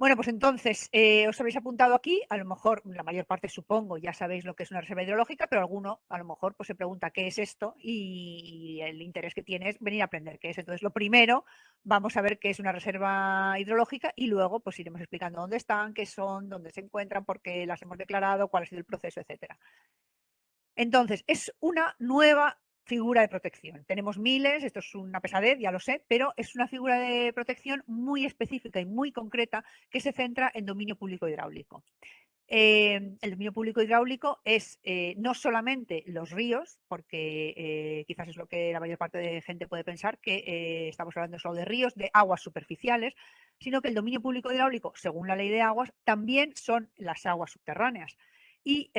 Bueno, pues entonces, os habéis apuntado aquí, a lo mejor la mayor parte supongo ya sabéis lo que es una reserva hidrológica, pero alguno a lo mejor pues se pregunta qué es esto y el interés que tiene es venir a aprender qué es. Entonces, lo primero, vamos a ver qué es una reserva hidrológica y luego pues iremos explicando dónde están, qué son, dónde se encuentran, por qué las hemos declarado, cuál ha sido el proceso, etcétera. Entonces, es una nueva figura de protección. Tenemos miles, esto es una pesadez, ya lo sé, pero es una figura de protección muy específica y muy concreta que se centra en dominio público hidráulico. El dominio público hidráulico es no solamente los ríos, porque quizás es lo que la mayor parte de gente puede pensar, que estamos hablando solo de ríos, de aguas superficiales, sino que el dominio público hidráulico, según la ley de aguas, también son las aguas subterráneas. Y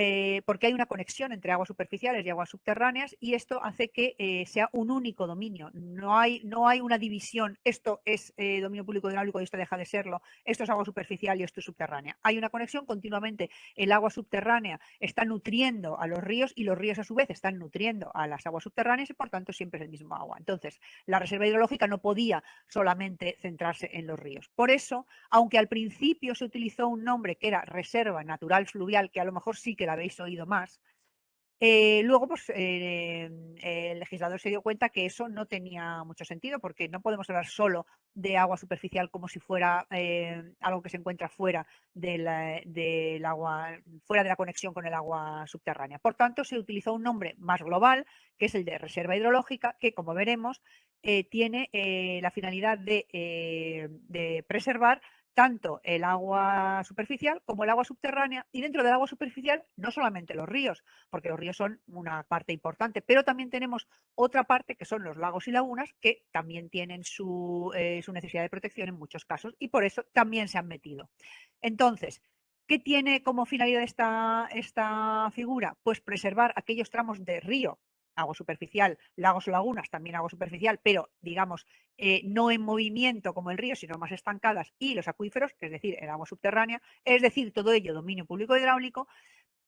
porque hay una conexión entre aguas superficiales y aguas subterráneas y esto hace que sea un único dominio. No hay una división, esto es dominio público hidráulico y esto deja de serlo, esto es agua superficial y esto es subterránea. Hay una conexión continuamente, el agua subterránea está nutriendo a los ríos y los ríos a su vez están nutriendo a las aguas subterráneas y por tanto siempre es el mismo agua. Entonces, la reserva hidrológica no podía solamente centrarse en los ríos. Por eso, aunque al principio se utilizó un nombre que era Reserva Natural Fluvial, que a lo mejor sí que la habéis oído más, luego, pues, el legislador se dio cuenta que eso no tenía mucho sentido, porque no podemos hablar solo de agua superficial como si fuera algo que se encuentra fuera del agua, fuera de la conexión con el agua subterránea. Por tanto, se utilizó un nombre más global, que es el de reserva hidrológica, que, como veremos, tiene la finalidad de preservar tanto el agua superficial como el agua subterránea, y dentro del agua superficial no solamente los ríos, porque los ríos son una parte importante, pero también tenemos otra parte que son los lagos y lagunas que también tienen su necesidad de protección en muchos casos y por eso también se han metido. Entonces, ¿qué tiene como finalidad esta figura? Pues preservar aquellos tramos de río, agua superficial, lagos o lagunas, también agua superficial, pero digamos, no en movimiento como el río, sino más estancadas, y los acuíferos, es decir, el agua subterránea, es decir, todo ello dominio público hidráulico,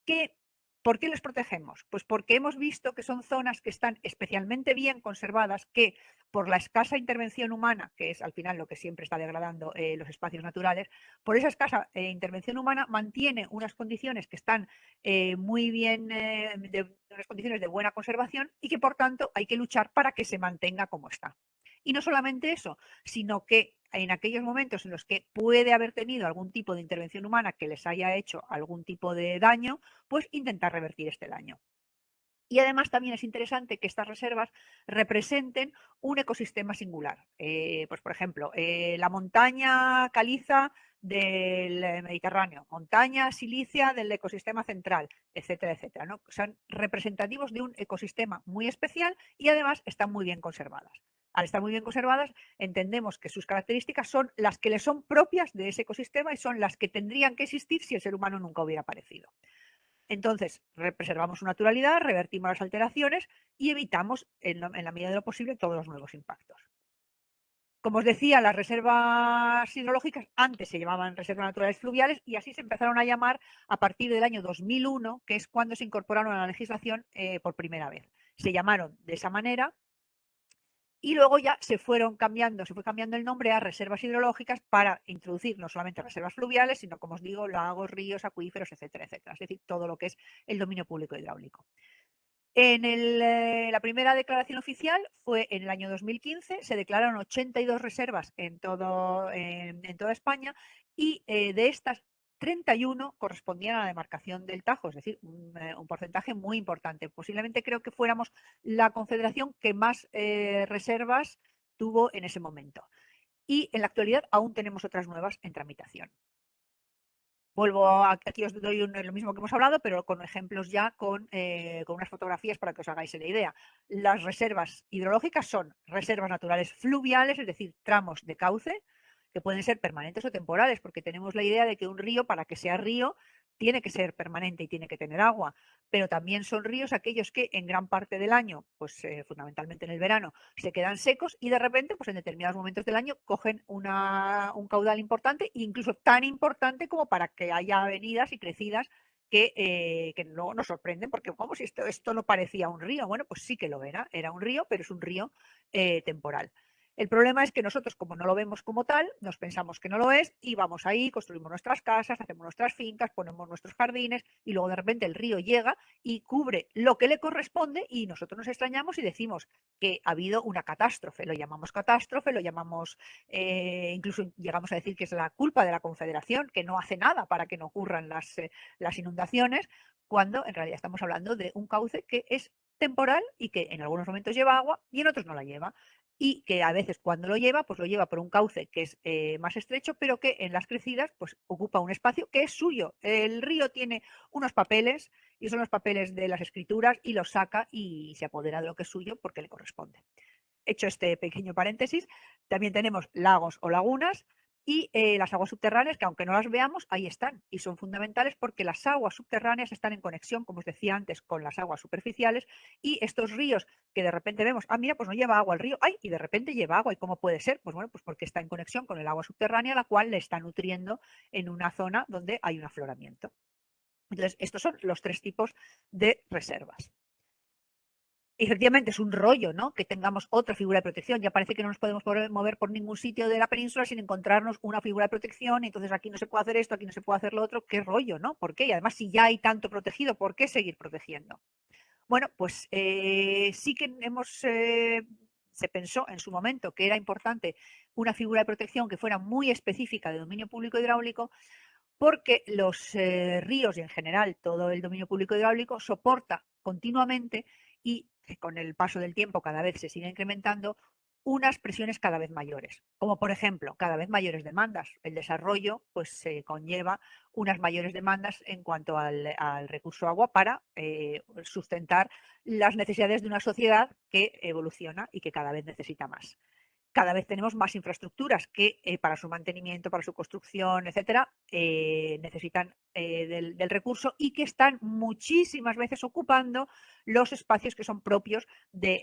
que, ¿por qué les protegemos? Pues porque hemos visto que son zonas que están especialmente bien conservadas, que por la escasa intervención humana, que es al final lo que siempre está degradando los espacios naturales, por esa escasa intervención humana mantiene unas condiciones que están muy bien, unas condiciones de buena conservación y que por tanto hay que luchar para que se mantenga como está. Y no solamente eso, sino que en aquellos momentos en los que puede haber tenido algún tipo de intervención humana que les haya hecho algún tipo de daño, pues intentar revertir este daño. Y además también es interesante que estas reservas representen un ecosistema singular. Pues por ejemplo, la montaña caliza del Mediterráneo, montaña silicia del ecosistema central, etcétera, etcétera, ¿no? Son representativos de un ecosistema muy especial y además están muy bien conservadas. Al estar muy bien conservadas, entendemos que sus características son las que le son propias de ese ecosistema y son las que tendrían que existir si el ser humano nunca hubiera aparecido. Entonces, preservamos su naturalidad, revertimos las alteraciones y evitamos, en la medida de lo posible, todos los nuevos impactos. Como os decía, las reservas hidrológicas antes se llamaban reservas naturales fluviales y así se empezaron a llamar a partir del año 2001, que es cuando se incorporaron a la legislación por primera vez. Se llamaron de esa manera y luego ya se fue cambiando el nombre a reservas hidrológicas para introducir no solamente reservas fluviales, sino, como os digo, lagos, ríos, acuíferos, etcétera, etcétera. Es decir, todo lo que es el dominio público hidráulico. La primera declaración oficial fue en el año 2015, se declararon 82 reservas en toda España y de estas 31 correspondían a la demarcación del Tajo, es decir, un porcentaje muy importante. Posiblemente creo que fuéramos la confederación que más reservas tuvo en ese momento. Y en la actualidad aún tenemos otras nuevas en tramitación. Aquí os doy lo mismo que hemos hablado, pero con ejemplos ya con unas fotografías para que os hagáis la idea. Las reservas hidrológicas son reservas naturales fluviales, es decir, tramos de cauce, que pueden ser permanentes o temporales, porque tenemos la idea de que un río, para que sea río, tiene que ser permanente y tiene que tener agua, pero también son ríos aquellos que en gran parte del año, pues fundamentalmente en el verano, se quedan secos y de repente, pues en determinados momentos del año, cogen un caudal importante, incluso tan importante como para que haya avenidas y crecidas que luego nos sorprenden, porque como si esto no parecía un río. Bueno, pues sí que lo era un río, pero es un río temporal. El problema es que nosotros, como no lo vemos como tal, nos pensamos que no lo es y vamos ahí, construimos nuestras casas, hacemos nuestras fincas, ponemos nuestros jardines y luego de repente el río llega y cubre lo que le corresponde y nosotros nos extrañamos y decimos que ha habido una catástrofe. Lo llamamos catástrofe, lo llamamos, incluso llegamos a decir que es la culpa de la Confederación, que no hace nada para que no ocurran las inundaciones, cuando en realidad estamos hablando de un cauce que es temporal y que en algunos momentos lleva agua y en otros no la lleva y que a veces cuando lo lleva, pues lo lleva por un cauce que es más estrecho, pero que en las crecidas pues ocupa un espacio que es suyo. El río tiene unos papeles y son los papeles de las escrituras y los saca y se apodera de lo que es suyo porque le corresponde. Hecho este pequeño paréntesis, también tenemos lagos o lagunas y las aguas subterráneas, que aunque no las veamos, ahí están y son fundamentales porque las aguas subterráneas están en conexión, como os decía antes, con las aguas superficiales y estos ríos que de repente vemos, ah, mira, pues no lleva agua el río, ay, y de repente lleva agua, ¿y cómo puede ser? Pues bueno, pues porque está en conexión con el agua subterránea, la cual le está nutriendo en una zona donde hay un afloramiento. Entonces, estos son los tres tipos de reservas. Efectivamente, es un rollo, ¿no? Que tengamos otra figura de protección. Ya parece que no nos podemos mover por ningún sitio de la península sin encontrarnos una figura de protección. Y entonces aquí no se puede hacer esto, aquí no se puede hacer lo otro. ¿Qué rollo, no? ¿Por qué? Y además, si ya hay tanto protegido, ¿por qué seguir protegiendo? Bueno, pues sí que se pensó en su momento que era importante una figura de protección que fuera muy específica de dominio público hidráulico, porque los ríos y en general todo el dominio público hidráulico soporta continuamente y con el paso del tiempo cada vez se sigue incrementando unas presiones cada vez mayores, como por ejemplo cada vez mayores demandas. El desarrollo pues conlleva unas mayores demandas en cuanto al recurso agua para sustentar las necesidades de una sociedad que evoluciona y que cada vez necesita más. Cada vez tenemos más infraestructuras que para su mantenimiento, para su construcción, etcétera, necesitan del recurso y que están muchísimas veces ocupando los espacios que son propios de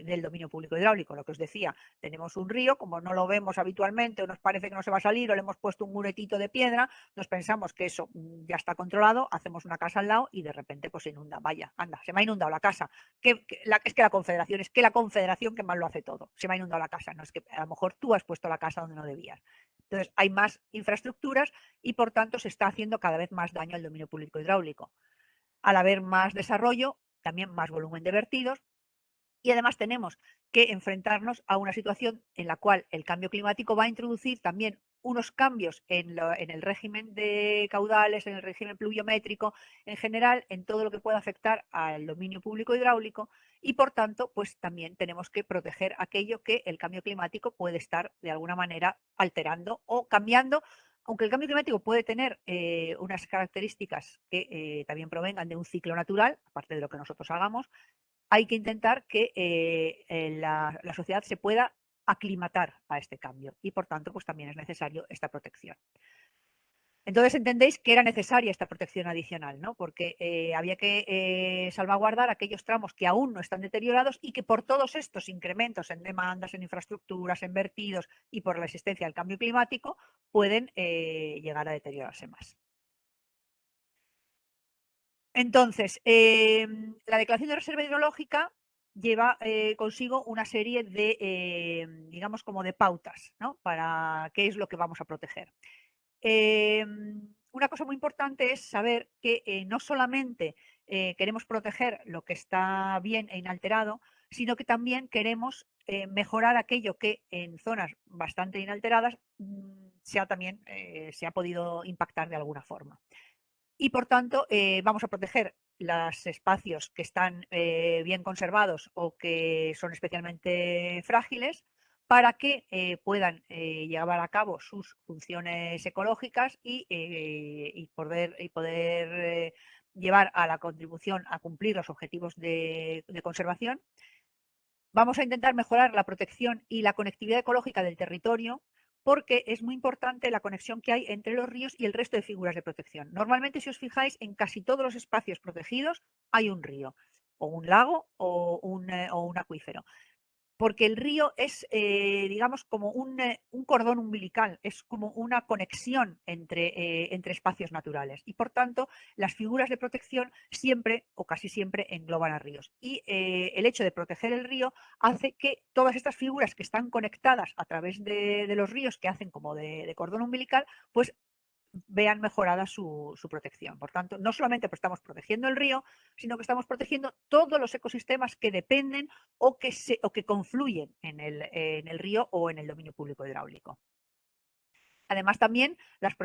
del dominio público hidráulico. Lo que os decía, tenemos un río, como no lo vemos habitualmente o nos parece que no se va a salir o le hemos puesto un muretito de piedra, nos pensamos que eso ya está controlado, hacemos una casa al lado y de repente pues se inunda. Vaya, anda, se me ha inundado la casa. Es que la confederación que mal lo hace todo. Se me ha inundado la casa, no es que a lo mejor tú has puesto la casa donde no debías. Entonces, hay más infraestructuras y por tanto se está haciendo cada vez más daño al dominio público hidráulico. Al haber más desarrollo, también más volumen de vertidos y además tenemos que enfrentarnos a una situación en la cual el cambio climático va a introducir también unos cambios en el régimen de caudales, en el régimen pluviométrico, en general, en todo lo que pueda afectar al dominio público hidráulico y, por tanto, pues también tenemos que proteger aquello que el cambio climático puede estar de alguna manera alterando o cambiando. Aunque el cambio climático puede tener unas características que también provengan de un ciclo natural, aparte de lo que nosotros hagamos, hay que intentar que la sociedad se pueda aclimatar a este cambio y por tanto pues también es necesario esta protección. Entonces entendéis que era necesaria esta protección adicional, ¿no? Porque había que salvaguardar aquellos tramos que aún no están deteriorados y que por todos estos incrementos en demandas, en infraestructuras, en vertidos y por la existencia del cambio climático pueden llegar a deteriorarse más. Entonces, la declaración de reserva hidrológica lleva consigo una serie de, digamos, como de pautas, ¿no? Para qué es lo que vamos a proteger. Una cosa muy importante es saber que no solamente queremos proteger lo que está bien e inalterado, sino que también queremos mejorar aquello que en zonas bastante inalteradas también se ha podido impactar de alguna forma y por tanto vamos a proteger los espacios que están bien conservados o que son especialmente frágiles para que puedan llevar a cabo sus funciones ecológicas y poder llevar a la contribución a cumplir los objetivos de conservación. Vamos a intentar mejorar la protección y la conectividad ecológica del territorio porque es muy importante la conexión que hay entre los ríos y el resto de figuras de protección. Normalmente, si os fijáis, en casi todos los espacios protegidos hay un río, o un lago o un acuífero. porque el río es, digamos, como un cordón umbilical, es como una conexión entre espacios naturales. Y por tanto, las figuras de protección siempre o casi siempre engloban a ríos. Y el hecho de proteger el río hace que todas estas figuras que están conectadas a través de los ríos, que hacen como de cordón umbilical, pues vean mejorada su protección. Por tanto, no solamente estamos protegiendo el río, sino que estamos protegiendo todos los ecosistemas que dependen o que confluyen en el río o en el dominio público hidráulico. Además, también las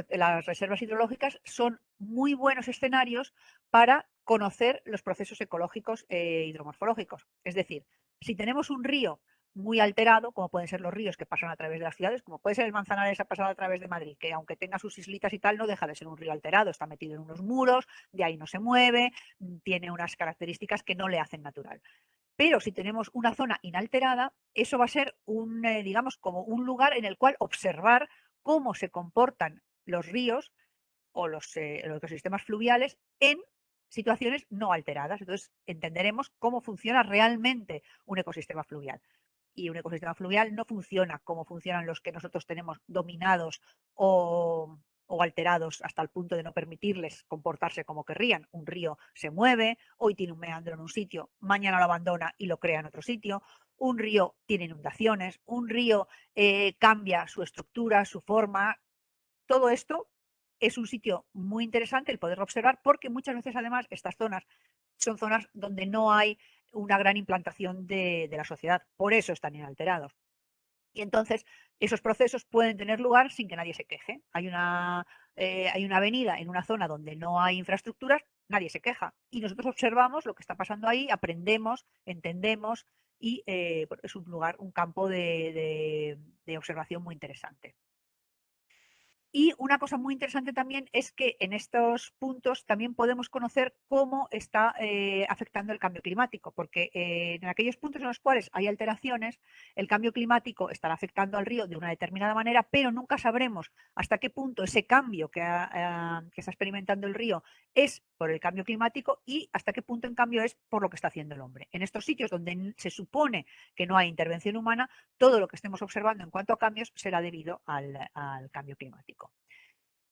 reservas hidrológicas son muy buenos escenarios para conocer los procesos ecológicos e hidromorfológicos. Es decir, si tenemos un río muy alterado, como pueden ser los ríos que pasan a través de las ciudades, como puede ser el Manzanares a pasar a través de Madrid, que aunque tenga sus islitas y tal, no deja de ser un río alterado, está metido en unos muros, de ahí no se mueve, tiene unas características que no le hacen natural. Pero si tenemos una zona inalterada, eso va a ser digamos, como un lugar en el cual observar cómo se comportan los ríos o los ecosistemas fluviales en situaciones no alteradas. Entonces, entenderemos cómo funciona realmente un ecosistema fluvial. Y un ecosistema fluvial no funciona como funcionan los que nosotros tenemos dominados o alterados hasta el punto de no permitirles comportarse como querrían. Un río se mueve, hoy tiene un meandro en un sitio, mañana lo abandona y lo crea en otro sitio. Un río tiene inundaciones, un río cambia su estructura, su forma. Todo esto es un sitio muy interesante el poderlo observar porque muchas veces además estas zonas son zonas donde no hay una gran implantación de la sociedad, por eso están inalterados. Y entonces esos procesos pueden tener lugar sin que nadie se queje. Hay una avenida en una zona donde no hay infraestructuras, nadie se queja. Y nosotros observamos lo que está pasando ahí, aprendemos, entendemos y es un lugar, un campo de observación muy interesante. Y una cosa muy interesante también es que en estos puntos también podemos conocer cómo está afectando el cambio climático, porque en aquellos puntos en los cuales hay alteraciones, el cambio climático estará afectando al río de una determinada manera, pero nunca sabremos hasta qué punto ese cambio que está experimentando el río es por el cambio climático y hasta qué punto, en cambio, es por lo que está haciendo el hombre. En estos sitios donde se supone que no hay intervención humana, todo lo que estemos observando en cuanto a cambios será debido al cambio climático.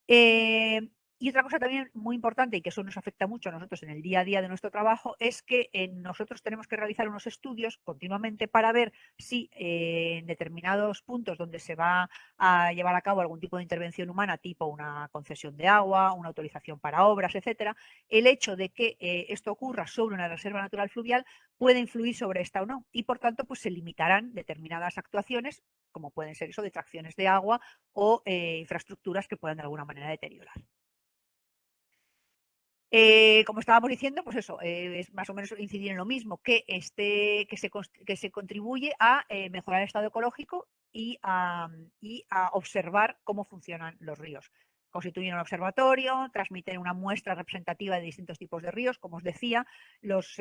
Eh, y otra cosa también muy importante y que eso nos afecta mucho a nosotros en el día a día de nuestro trabajo es que nosotros tenemos que realizar unos estudios continuamente para ver si en determinados puntos donde se va a llevar a cabo algún tipo de intervención humana, tipo una concesión de agua, una autorización para obras, etcétera, el hecho de que esto ocurra sobre una reserva natural fluvial puede influir sobre esta o no y por tanto pues se limitarán determinadas actuaciones como pueden ser eso, detracciones de agua o infraestructuras que puedan de alguna manera deteriorar. Como estábamos diciendo, pues eso, es más o menos incidir en lo mismo, que se contribuye a mejorar el estado ecológico y a observar cómo funcionan los ríos. Constituyen un observatorio, transmiten una muestra representativa de distintos tipos de ríos. Como os decía, las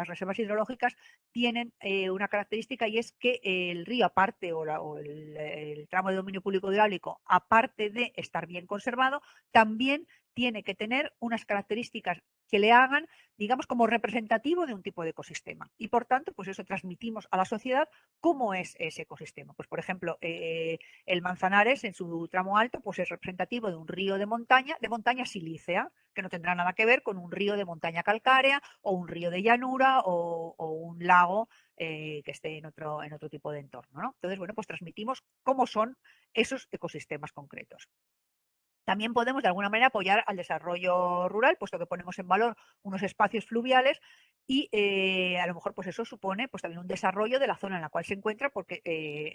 reservas hidrológicas tienen una característica y es que el río, aparte, o el tramo de dominio público hidráulico, aparte de estar bien conservado, también tiene que tener unas características que le hagan, digamos, como representativo de un tipo de ecosistema. Y por tanto, pues eso transmitimos a la sociedad cómo es ese ecosistema. Pues, por ejemplo, el Manzanares en su tramo alto, pues es representativo de un río de montaña silícea, que no tendrá nada que ver con un río de montaña calcárea o un río de llanura o un lago que esté en otro tipo de entorno, ¿no? Entonces, bueno, pues transmitimos cómo son esos ecosistemas concretos. También podemos de alguna manera apoyar al desarrollo rural, puesto que ponemos en valor unos espacios fluviales y a lo mejor pues eso supone pues también un desarrollo de la zona en la cual se encuentra porque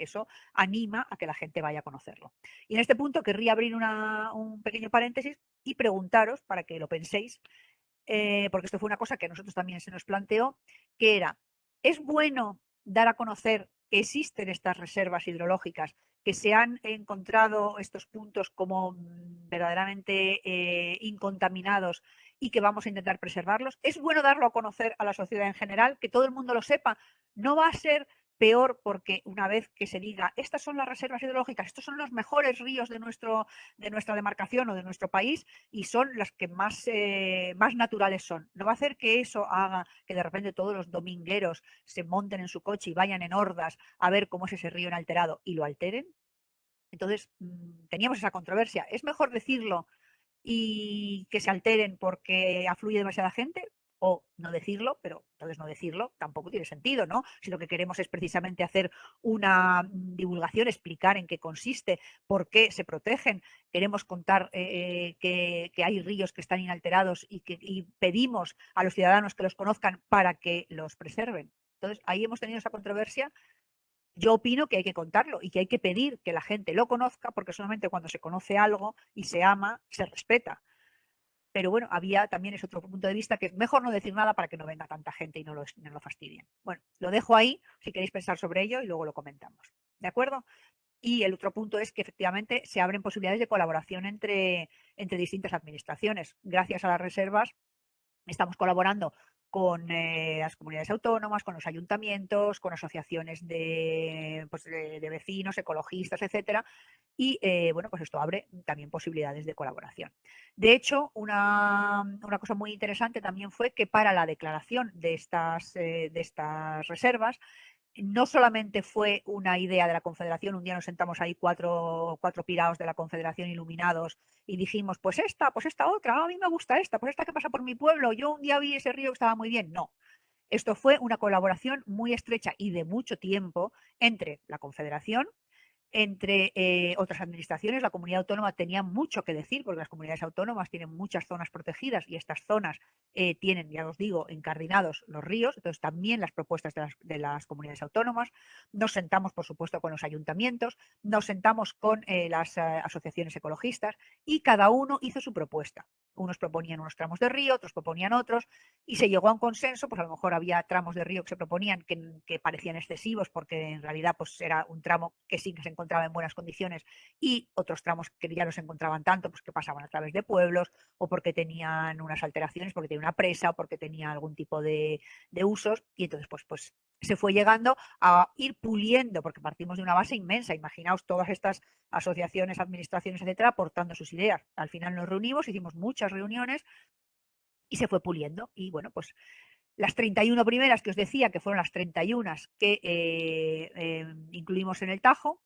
eso anima a que la gente vaya a conocerlo. Y en este punto querría abrir un pequeño paréntesis y preguntaros para que lo penséis, porque esto fue una cosa que a nosotros también se nos planteó, que era, ¿es bueno dar a conocer que existen estas reservas hidrológicas, que se han encontrado estos puntos como verdaderamente incontaminados y que vamos a intentar preservarlos? ¿Es bueno darlo a conocer a la sociedad en general, que todo el mundo lo sepa? ¿No va a ser peor porque una vez que se diga, estas son las reservas hidrológicas, estos son los mejores ríos de nuestra demarcación o de nuestro país y son las que más naturales son. No va a hacer que eso haga que de repente todos los domingueros se monten en su coche y vayan en hordas a ver cómo es ese río inalterado y lo alteren. Entonces, teníamos esa controversia. ¿Es mejor decirlo y que se alteren porque afluye demasiada gente? O no decirlo, pero entonces no decirlo tampoco tiene sentido, ¿no? Si lo que queremos es precisamente hacer una divulgación, explicar en qué consiste, por qué se protegen, queremos contar que hay ríos que están inalterados y pedimos a los ciudadanos que los conozcan para que los preserven. Entonces, ahí hemos tenido esa controversia. Yo opino que hay que contarlo y que hay que pedir que la gente lo conozca, porque solamente cuando se conoce algo y se ama, se respeta. Pero bueno, había también ese otro punto de vista que es mejor no decir nada para que no venga tanta gente y no lo fastidien. Bueno, lo dejo ahí si queréis pensar sobre ello y luego lo comentamos. ¿De acuerdo? Y el otro punto es que efectivamente se abren posibilidades de colaboración entre distintas administraciones. Gracias a las reservas estamos colaborando con las comunidades autónomas, con los ayuntamientos, con asociaciones de vecinos, ecologistas, etcétera. Y bueno, pues esto abre también posibilidades de colaboración. De hecho, una cosa muy interesante también fue que para la declaración de estas reservas, no solamente fue una idea de la Confederación, un día nos sentamos ahí cuatro piraos de la Confederación iluminados y dijimos, pues esta otra, a mí me gusta esta, pues esta que pasa por mi pueblo, yo un día vi ese río que estaba muy bien. No, esto fue una colaboración muy estrecha y de mucho tiempo entre la Confederación, entre otras administraciones. La comunidad autónoma tenía mucho que decir porque las comunidades autónomas tienen muchas zonas protegidas y estas zonas tienen, ya os digo, encardinados los ríos, entonces también las propuestas de las comunidades autónomas. Nos sentamos, por supuesto, con los ayuntamientos, nos sentamos con las asociaciones ecologistas y cada uno hizo su propuesta. Unos proponían unos tramos de río, otros proponían otros, y se llegó a un consenso. Pues a lo mejor había tramos de río que se proponían que parecían excesivos porque en realidad pues era un tramo que sí que se encontraba en buenas condiciones y otros tramos que ya no se encontraban tanto, pues que pasaban a través de pueblos o porque tenían unas alteraciones, porque tenía una presa o porque tenía algún tipo de usos, y entonces pues se fue llegando a ir puliendo, porque partimos de una base inmensa. Imaginaos todas estas asociaciones, administraciones, etcétera, aportando sus ideas. Al final nos reunimos, hicimos muchas reuniones y se fue puliendo. Y bueno, pues las 31 primeras que os decía, que fueron las 31 que incluimos en el Tajo,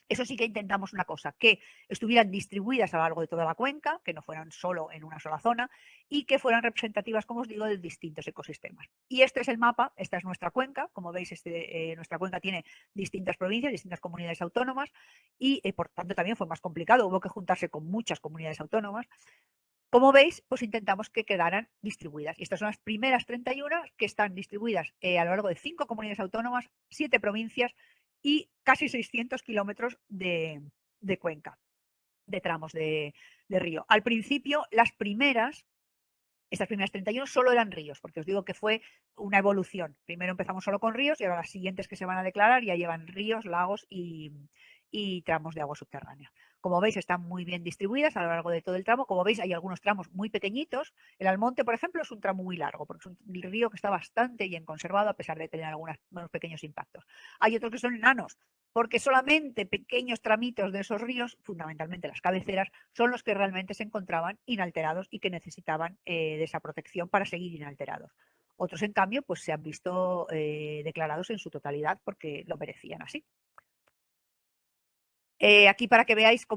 eso sí que intentamos una cosa, que estuvieran distribuidas a lo largo de toda la cuenca, que no fueran solo en una sola zona y que fueran representativas, como os digo, de distintos ecosistemas. Y este es el mapa, esta es nuestra cuenca. Como veis, nuestra cuenca tiene distintas provincias, distintas comunidades autónomas y por tanto también fue más complicado, hubo que juntarse con muchas comunidades autónomas. Como veis, pues intentamos que quedaran distribuidas. Y estas son las primeras 31 que están distribuidas a lo largo de 5 comunidades autónomas, 7 provincias y casi 600 kilómetros de cuenca, de tramos de río. Al principio, estas primeras 31 solo eran ríos, porque os digo que fue una evolución. Primero empezamos solo con ríos y ahora las siguientes que se van a declarar ya llevan ríos, lagos y tramos de agua subterránea. Como veis, están muy bien distribuidas a lo largo de todo el tramo. Como veis, hay algunos tramos muy pequeñitos. El Almonte, por ejemplo, es un tramo muy largo, porque es un río que está bastante bien conservado, a pesar de tener algunos pequeños impactos. Hay otros que son enanos, porque solamente pequeños tramitos de esos ríos, fundamentalmente las cabeceras, son los que realmente se encontraban inalterados y que necesitaban de esa protección para seguir inalterados. Otros, en cambio, pues se han visto declarados en su totalidad porque lo merecían así. Aquí para que veáis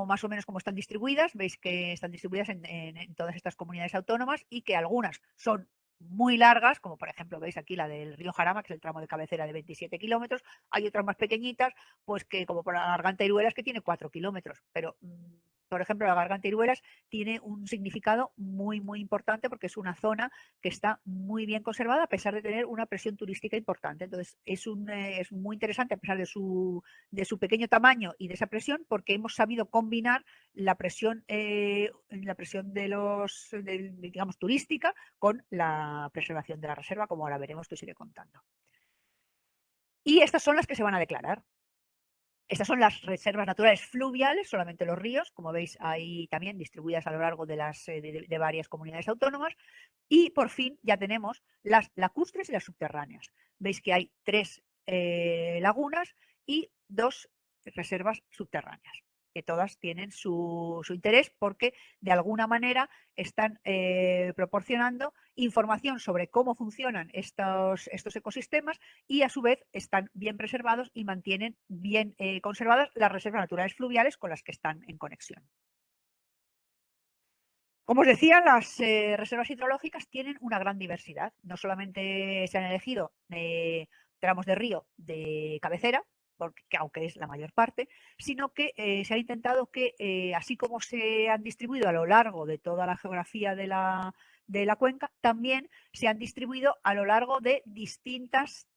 más o menos cómo están distribuidas, veis que están distribuidas en todas estas comunidades autónomas y que algunas son muy largas, como por ejemplo veis aquí la del río Jarama, que es el tramo de cabecera de 27 kilómetros. Hay otras más pequeñitas, pues que como por la Garganta Iruelas, que tiene 4 kilómetros, pero por ejemplo, la Garganta Iruelas tiene un significado muy, muy importante porque es una zona que está muy bien conservada a pesar de tener una presión turística importante. Entonces, es muy interesante a pesar de su pequeño tamaño y de esa presión, porque hemos sabido combinar la presión digamos, turística con la preservación de la reserva, como ahora veremos, que os iré contando. Y estas son las que se van a declarar. Estas son las reservas naturales fluviales, solamente los ríos, como veis ahí también distribuidas a lo largo de varias comunidades autónomas. Y por fin ya tenemos las lacustres y las subterráneas. Veis que hay tres lagunas y 2 reservas subterráneas, que todas tienen su interés porque de alguna manera están proporcionando información sobre cómo funcionan estos ecosistemas y a su vez están bien preservados y mantienen bien conservadas las reservas naturales fluviales con las que están en conexión. Como os decía, las reservas hidrológicas tienen una gran diversidad. No solamente se han elegido tramos de río de cabecera, porque, aunque es la mayor parte, sino que se ha intentado que, así como se han distribuido a lo largo de toda la geografía de la cuenca, también se han distribuido a lo largo de distintos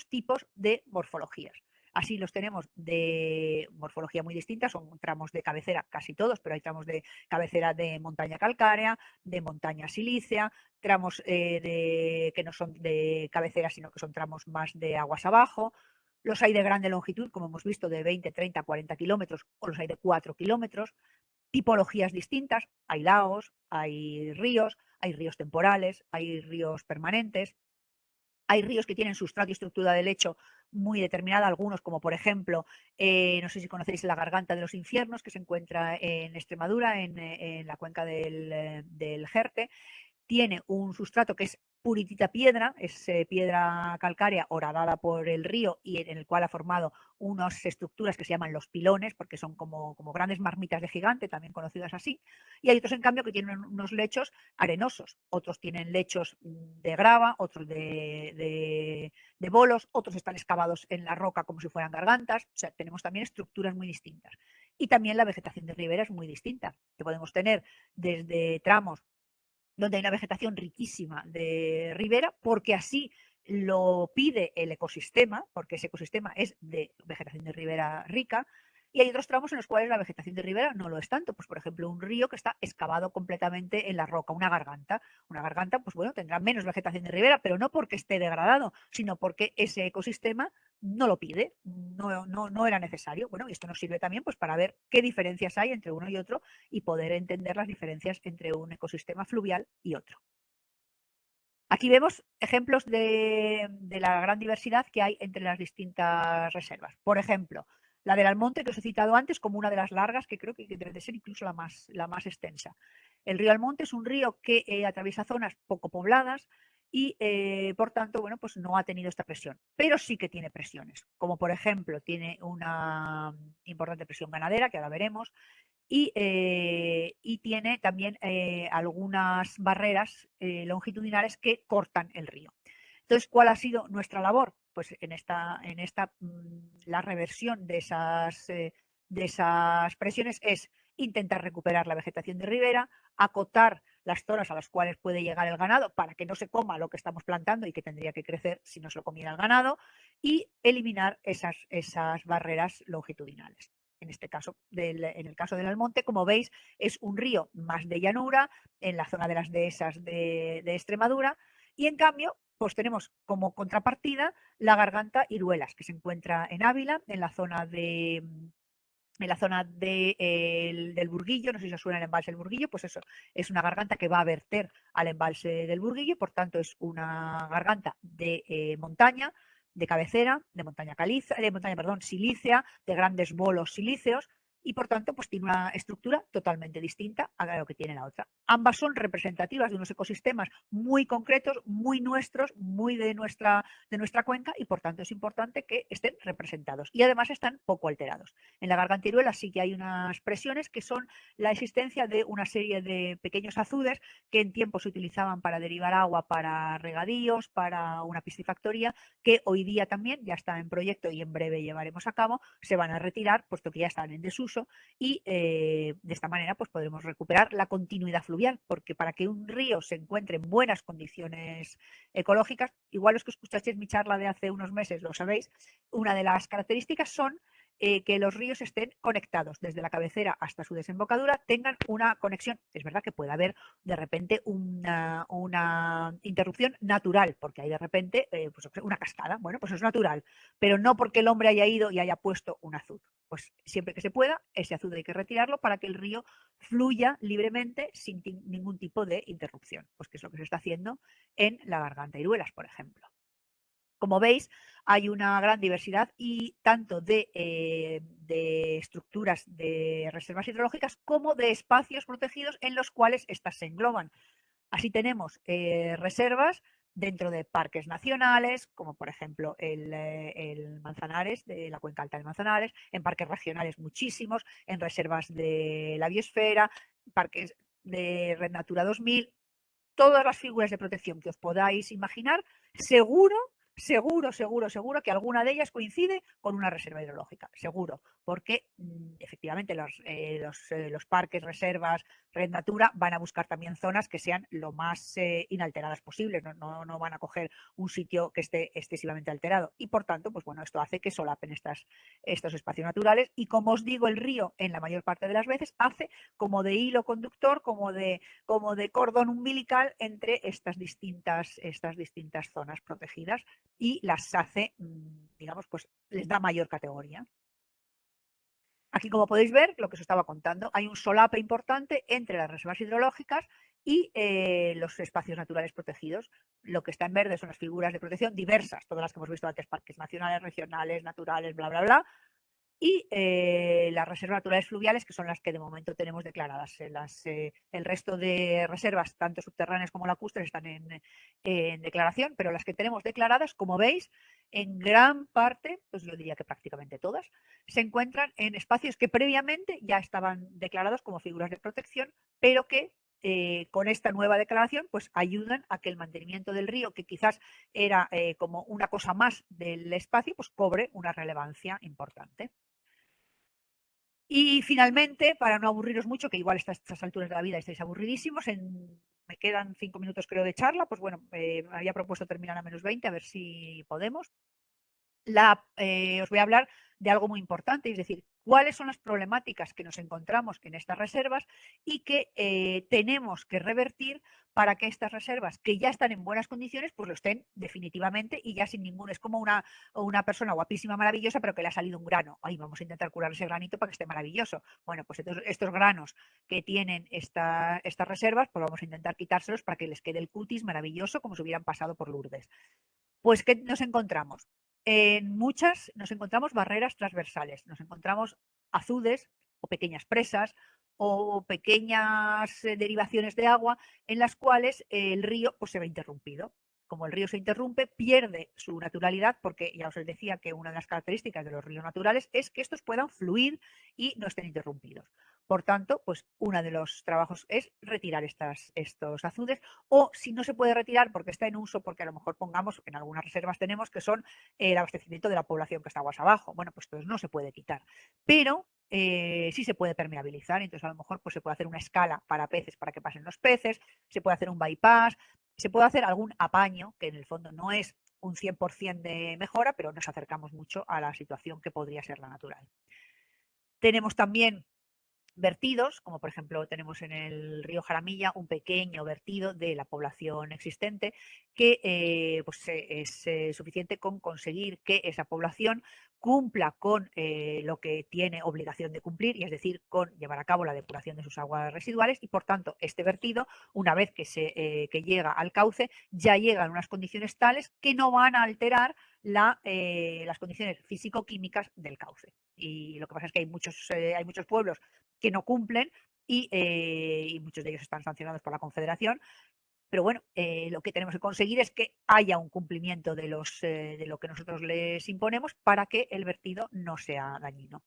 tipos de morfologías. Así los tenemos de morfología muy distinta, son tramos de cabecera casi todos, pero hay tramos de cabecera de montaña calcárea, de montaña silícea, tramos que no son de cabecera, sino que son tramos más de aguas abajo. Los hay de grande longitud, como hemos visto, de 20, 30, 40 kilómetros, o los hay de 4 kilómetros. Tipologías distintas, hay lagos, hay ríos temporales, hay ríos permanentes. Hay ríos que tienen sustrato y estructura de lecho muy determinada, algunos como por ejemplo, no sé si conocéis la Garganta de los Infiernos, que se encuentra en Extremadura, en la cuenca del Jerte. Tiene un sustrato que es puritita piedra, es piedra calcárea horadada por el río y en el cual ha formado unas estructuras que se llaman los pilones, porque son como grandes marmitas de gigante, también conocidas así. Y hay otros, en cambio, que tienen unos lechos arenosos. Otros tienen lechos de grava, otros de bolos, otros están excavados en la roca como si fueran gargantas. O sea, tenemos también estructuras muy distintas. Y también la vegetación de ribera es muy distinta, que podemos tener desde tramos donde hay una vegetación riquísima de ribera, porque así lo pide el ecosistema, porque ese ecosistema es de vegetación de ribera rica, y hay otros tramos en los cuales la vegetación de ribera no lo es tanto. Pues, por ejemplo, un río que está excavado completamente en la roca, una garganta. Una garganta, pues bueno, tendrá menos vegetación de ribera, pero no porque esté degradado, sino porque ese ecosistema no lo pide, no era necesario. Bueno, y esto nos sirve también pues para ver qué diferencias hay entre uno y otro y poder entender las diferencias entre un ecosistema fluvial y otro. Aquí vemos ejemplos de la gran diversidad que hay entre las distintas reservas. Por ejemplo, la del Almonte, que os he citado antes como una de las largas, que creo que debe de ser incluso la más extensa. El río Almonte es un río que atraviesa zonas poco pobladas y, por tanto, bueno, pues no ha tenido esta presión, pero sí que tiene presiones, como por ejemplo tiene una importante presión ganadera, que ahora veremos, y tiene también algunas barreras longitudinales que cortan el río. Entonces, ¿cuál ha sido nuestra labor? Pues la reversión de esas presiones es intentar recuperar la vegetación de ribera, acotar las zonas a las cuales puede llegar el ganado para que no se coma lo que estamos plantando y que tendría que crecer si no se lo comiera el ganado, y eliminar esas barreras longitudinales. En este caso, en el caso del Almonte, como veis, es un río más de llanura, en la zona de las dehesas de Extremadura, y en cambio, pues tenemos como contrapartida la garganta Iruelas, que se encuentra en Ávila, del Burguillo. No sé si os suena el embalse del Burguillo, pues eso, es una garganta que va a verter al embalse del Burguillo, por tanto es una garganta de montaña, de cabecera, de montaña caliza, de montaña, perdón, silícea, de grandes bolos silíceos, y por tanto pues tiene una estructura totalmente distinta a lo que tiene la otra. Ambas son representativas de unos ecosistemas muy concretos, muy nuestros, muy de nuestra cuenca, y por tanto es importante que estén representados y además están poco alterados. En la gargantiruela sí que hay unas presiones que son la existencia de una serie de pequeños azudes que en tiempo se utilizaban para derivar agua para regadíos, para una piscifactoría, que hoy día también ya está en proyecto y en breve llevaremos a cabo, se van a retirar puesto que ya están en desuso, y de esta manera pues podremos recuperar la continuidad fluvial, porque para que un río se encuentre en buenas condiciones ecológicas, igual los que escuchasteis mi charla de hace unos meses lo sabéis, una de las características son que los ríos estén conectados desde la cabecera hasta su desembocadura, tengan una conexión. Es verdad que puede haber de repente una interrupción natural, porque hay de repente pues una cascada, bueno, pues es natural, pero no porque el hombre haya ido y haya puesto un azud. Pues siempre que se pueda, ese azud hay que retirarlo para que el río fluya libremente sin ningún tipo de interrupción, pues que es lo que se está haciendo en la Garganta Iruelas, por ejemplo. Como veis, hay una gran diversidad y tanto de estructuras de reservas hidrológicas como de espacios protegidos en los cuales estas se engloban. Así tenemos reservas dentro de parques nacionales, como por ejemplo el Manzanares, de la Cuenca Alta del Manzanares, en parques regionales muchísimos, en reservas de la biosfera, parques de Red Natura 2000, todas las figuras de protección que os podáis imaginar, seguro, seguro que alguna de ellas coincide con una reserva hidrológica, seguro, porque efectivamente los parques, reservas, Red Natura van a buscar también zonas que sean lo más inalteradas posibles, no van a coger un sitio que esté excesivamente alterado y por tanto, pues bueno, esto hace que solapen estos espacios naturales y como os digo, el río en la mayor parte de las veces hace como de hilo conductor, como de cordón umbilical entre estas distintas zonas protegidas y las hace, digamos, pues les da mayor categoría. Aquí, como podéis ver, lo que os estaba contando, hay un solape importante entre las reservas hidrológicas y los espacios naturales protegidos. Lo que está en verde son las figuras de protección diversas, todas las que hemos visto antes, parques nacionales, regionales, naturales, bla, bla, bla, y las reservas naturales fluviales, que son las que de momento tenemos declaradas. El resto de reservas, tanto subterráneas como lacustres, están en declaración, pero las que tenemos declaradas, como veis, en gran parte, pues yo diría que prácticamente todas, se encuentran en espacios que previamente ya estaban declarados como figuras de protección, pero que con esta nueva declaración pues ayudan a que el mantenimiento del río, que quizás era como una cosa más del espacio, pues cobre una relevancia importante. Y finalmente, para no aburriros mucho, que igual a estas alturas de la vida estáis aburridísimos, me quedan 5 minutos creo de charla, pues bueno, me había propuesto terminar a -20, a ver si podemos. Os voy a hablar de algo muy importante, es decir, cuáles son las problemáticas que nos encontramos en estas reservas y que tenemos que revertir para que estas reservas, que ya están en buenas condiciones, pues lo estén definitivamente y ya sin ningún. Es como una persona guapísima, maravillosa, pero que le ha salido un grano. Ahí vamos a intentar curar ese granito para que esté maravilloso. Bueno, pues estos granos que tienen estas reservas, pues vamos a intentar quitárselos para que les quede el cutis maravilloso, como si hubieran pasado por Lourdes. Pues, ¿qué nos encontramos? En muchas nos encontramos barreras transversales, nos encontramos azudes o pequeñas presas o pequeñas derivaciones de agua en las cuales el río pues, se ve interrumpido. Como el río se interrumpe, pierde su naturalidad porque ya os decía que una de las características de los ríos naturales es que estos puedan fluir y no estén interrumpidos. Por tanto, pues uno de los trabajos es retirar estos azudes o si no se puede retirar porque está en uso, porque a lo mejor pongamos, en algunas reservas tenemos que son el abastecimiento de la población que está aguas abajo. Bueno, pues entonces no se puede quitar. Pero sí se puede permeabilizar, entonces a lo mejor pues, se puede hacer una escala para peces para que pasen los peces, se puede hacer un bypass, se puede hacer algún apaño, que en el fondo no es un 100% de mejora, pero nos acercamos mucho a la situación que podría ser la natural. Tenemos también vertidos, como por ejemplo tenemos en el río Jaramilla un pequeño vertido de la población existente que pues es suficiente con conseguir que esa población cumpla con lo que tiene obligación de cumplir, y es decir, con llevar a cabo la depuración de sus aguas residuales y por tanto este vertido, una vez que llega al cauce, ya llega en unas condiciones tales que no van a alterar las condiciones físico-químicas del cauce. Y lo que pasa es que hay muchos pueblos que no cumplen y muchos de ellos están sancionados por la Confederación. Pero bueno, lo que tenemos que conseguir es que haya un cumplimiento de lo que nosotros les imponemos para que el vertido no sea dañino.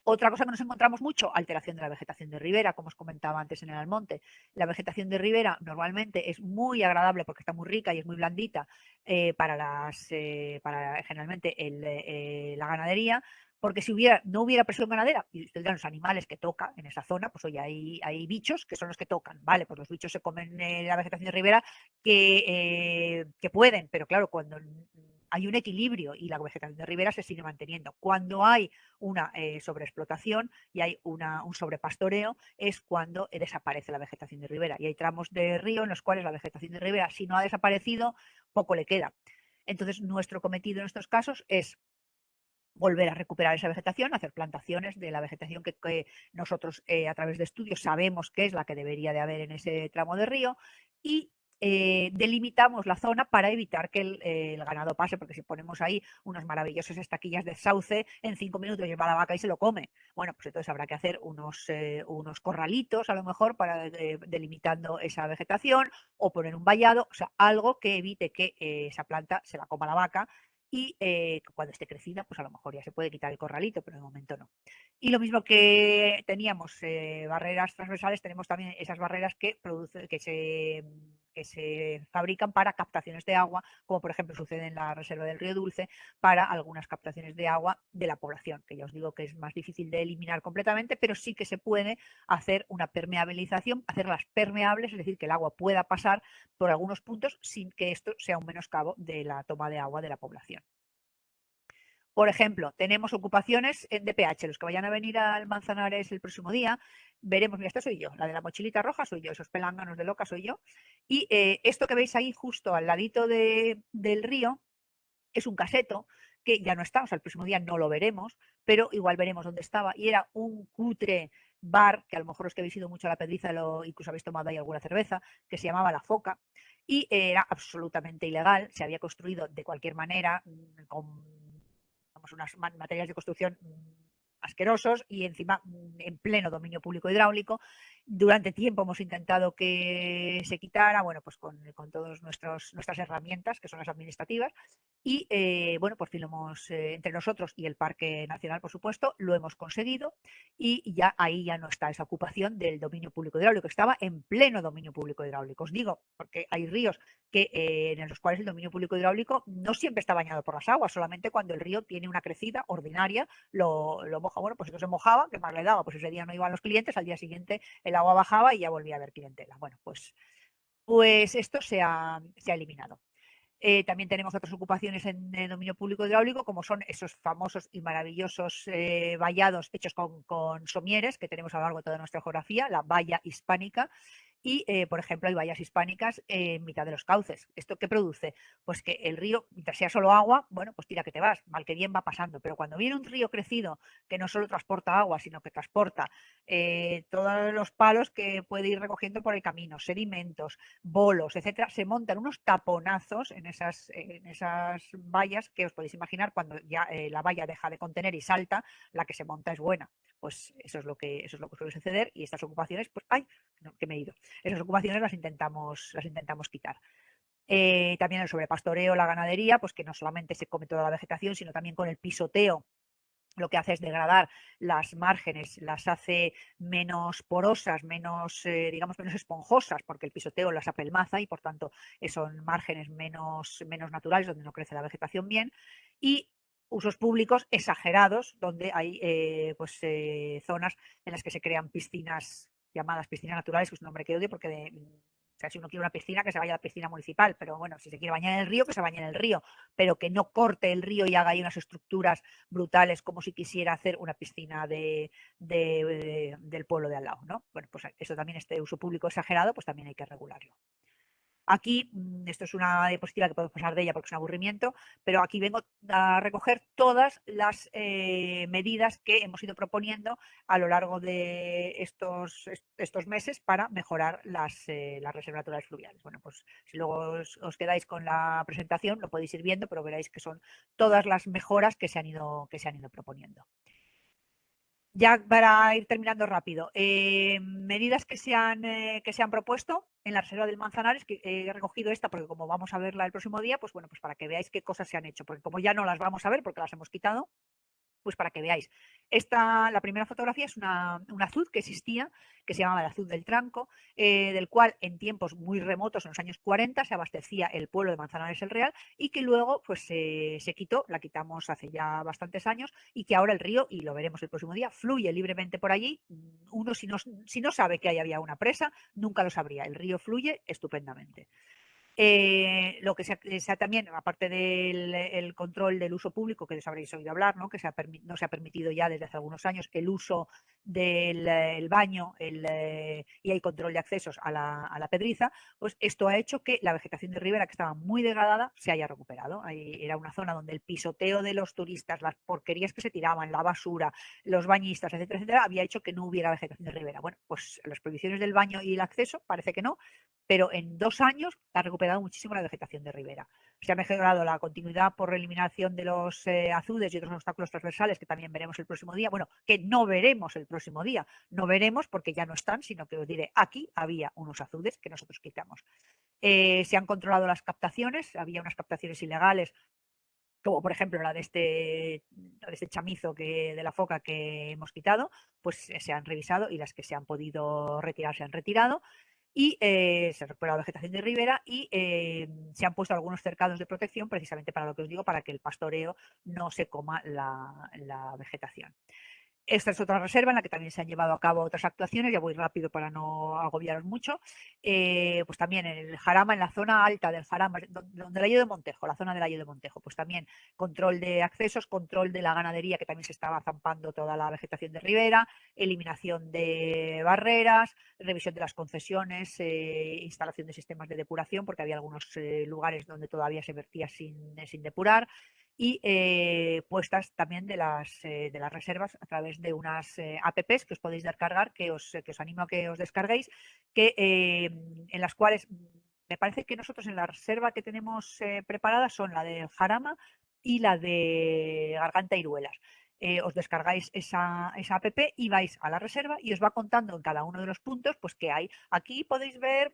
Otra cosa que nos encontramos mucho, alteración de la vegetación de ribera, como os comentaba antes en el Almonte. La vegetación de ribera normalmente es muy agradable porque está muy rica y es muy blandita para generalmente la ganadería, porque si no hubiera presión ganadera y tendrían los animales que toca en esa zona, pues oye, hay bichos que son los que tocan, ¿vale? Pues los bichos se comen la vegetación de ribera que pueden, pero claro, cuando hay un equilibrio y la vegetación de ribera se sigue manteniendo. Cuando hay una sobreexplotación y hay un sobrepastoreo, es cuando desaparece la vegetación de ribera. Y hay tramos de río en los cuales la vegetación de ribera, si no ha desaparecido, poco le queda. Entonces, nuestro cometido en estos casos es volver a recuperar esa vegetación, hacer plantaciones de la vegetación que nosotros a través de estudios sabemos que es la que debería de haber en ese tramo de río y delimitamos la zona para evitar que el ganado pase, porque si ponemos ahí unas maravillosas estaquillas de sauce, en 5 minutos lleva la vaca y se lo come. Bueno, pues entonces habrá que hacer unos corralitos a lo mejor para delimitando esa vegetación, o poner un vallado, o sea, algo que evite que esa planta se la coma la vaca. Y cuando esté crecida, pues a lo mejor ya se puede quitar el corralito, pero de momento no. Y lo mismo que teníamos barreras transversales, tenemos también esas barreras que se fabrican para captaciones de agua, como por ejemplo sucede en la reserva del Río Dulce, para algunas captaciones de agua de la población, que ya os digo que es más difícil de eliminar completamente, pero sí que se puede hacer una permeabilización, hacerlas permeables, es decir, que el agua pueda pasar por algunos puntos sin que esto sea un menoscabo de la toma de agua de la población. Por ejemplo, tenemos ocupaciones en DPH. Los que vayan a venir al Manzanares el próximo día, veremos, mira, esta soy yo, la de la mochilita roja soy yo, esos pelánganos de loca soy yo. Y esto que veis ahí justo al ladito del río es un caseto que ya no está, o sea, el próximo día no lo veremos, pero igual veremos dónde estaba. Y era un cutre bar, que a lo mejor los que habéis ido mucho a la Pedriza, incluso habéis tomado ahí alguna cerveza, que se llamaba La Foca, y era absolutamente ilegal, se había construido de cualquier manera, con unos materiales de construcción asquerosos y encima en pleno dominio público hidráulico. Durante tiempo hemos intentado que se quitara, bueno, pues con todas nuestras herramientas, que son las administrativas, y bueno, por fin lo hemos, entre nosotros y el Parque Nacional, por supuesto, lo hemos conseguido, y ya ahí ya no está esa ocupación del dominio público hidráulico, estaba en pleno dominio público hidráulico. Os digo, porque hay ríos en los cuales el dominio público hidráulico no siempre está bañado por las aguas, solamente cuando el río tiene una crecida ordinaria, lo moja. Bueno, pues entonces se mojaba, que más le daba, pues ese día no iban los clientes, al día siguiente el agua bajaba y ya volvía a haber clientela. Bueno, pues esto se ha eliminado. También tenemos otras ocupaciones en el dominio público hidráulico, como son esos famosos y maravillosos vallados hechos con somieres que tenemos a lo largo de toda nuestra geografía, la valla hispánica. Y, por ejemplo, hay vallas hispánicas en mitad de los cauces. ¿Esto qué produce? Pues que el río, mientras sea solo agua, bueno, pues tira que te vas, mal que bien va pasando. Pero cuando viene un río crecido que no solo transporta agua, sino que transporta todos los palos que puede ir recogiendo por el camino, sedimentos, bolos, etcétera, se montan unos taponazos en esas vallas que os podéis imaginar cuando ya la valla deja de contener y salta, la que se monta es buena. Pues eso es lo que suele suceder, y estas ocupaciones, pues, ¡ay! No, que me he ido. Esas ocupaciones las intentamos quitar. También el sobrepastoreo, la ganadería, pues que no solamente se come toda la vegetación, sino también con el pisoteo lo que hace es degradar las márgenes, las hace menos porosas, digamos, menos esponjosas, porque el pisoteo las apelmaza y por tanto son márgenes menos naturales, donde no crece la vegetación bien. Y usos públicos exagerados, donde hay zonas en las que se crean piscinas llamadas piscinas naturales, que es un nombre que odio porque o sea, si uno quiere una piscina, que se vaya a la piscina municipal, pero bueno, si se quiere bañar en el río, que se bañe en el río, pero que no corte el río y haga ahí unas estructuras brutales como si quisiera hacer una piscina del pueblo de al lado, ¿no? Bueno, pues eso también, este uso público exagerado, pues también hay que regularlo. Aquí, esto es una diapositiva que podemos pasar de ella porque es un aburrimiento, pero aquí vengo a recoger todas las medidas que hemos ido proponiendo a lo largo de estos meses para mejorar las reservas naturales fluviales. Bueno, pues si luego os quedáis con la presentación, lo podéis ir viendo, pero veréis que son todas las mejoras que se han ido proponiendo. Ya para ir terminando rápido, medidas que se han propuesto en la reserva del Manzanares, que he recogido esta porque como vamos a verla el próximo día, pues bueno, pues para que veáis qué cosas se han hecho, porque como ya no las vamos a ver porque las hemos quitado, pues para que veáis. La primera fotografía es un azud que existía, que se llamaba el azud del Tranco, del cual en tiempos muy remotos, en los años 40, se abastecía el pueblo de Manzanares el Real, y que luego pues se quitó, la quitamos hace ya bastantes años, y que ahora el río, y lo veremos el próximo día, fluye libremente por allí. Uno, si no sabe que ahí había una presa, nunca lo sabría. El río fluye estupendamente. Lo que sea también, aparte del el control del uso público, que les habréis oído hablar, ¿no? Que no se ha permitido ya desde hace algunos años el uso del el baño, y hay control de accesos a la Pedriza. Pues esto ha hecho que la vegetación de ribera, que estaba muy degradada, se haya recuperado. Era una zona donde el pisoteo de los turistas, las porquerías que se tiraban, la basura, los bañistas, etcétera, etcétera, había hecho que no hubiera vegetación de ribera. Bueno, pues las prohibiciones del baño y el acceso parece que no, pero en 2 años ha recuperado muchísimo la vegetación de ribera. Se ha mejorado la continuidad por eliminación de los azudes y otros obstáculos transversales que también veremos el próximo día. Bueno, que no veremos el próximo día. No veremos porque ya no están, sino que os diré, aquí había unos azudes que nosotros quitamos. Se han controlado las captaciones, había unas captaciones ilegales, como por ejemplo la de este chamizo de la foca que hemos quitado, pues se han revisado y las que se han podido retirar se han retirado. Y se recupera la vegetación de ribera y se han puesto algunos cercados de protección precisamente para lo que os digo, para que el pastoreo no se coma la vegetación. Esta es otra reserva en la que también se han llevado a cabo otras actuaciones, ya voy rápido para no agobiaros mucho. Pues también en el Jarama, en la zona alta del Jarama, donde el Ayo de Montejo, la zona del Ayo de Montejo, pues también control de accesos, control de la ganadería, que también se estaba zampando toda la vegetación de ribera, eliminación de barreras, revisión de las concesiones, instalación de sistemas de depuración, porque había algunos lugares donde todavía se vertía sin depurar, y puestas también de las reservas a través de unas apps que os podéis descargar, que os animo a que os descarguéis, en las cuales me parece que nosotros en la reserva que tenemos preparada son la de Jarama y la de Garganta Iruelas. Os descargáis esa app y vais a la reserva y os va contando en cada uno de los puntos pues qué hay. Aquí podéis ver,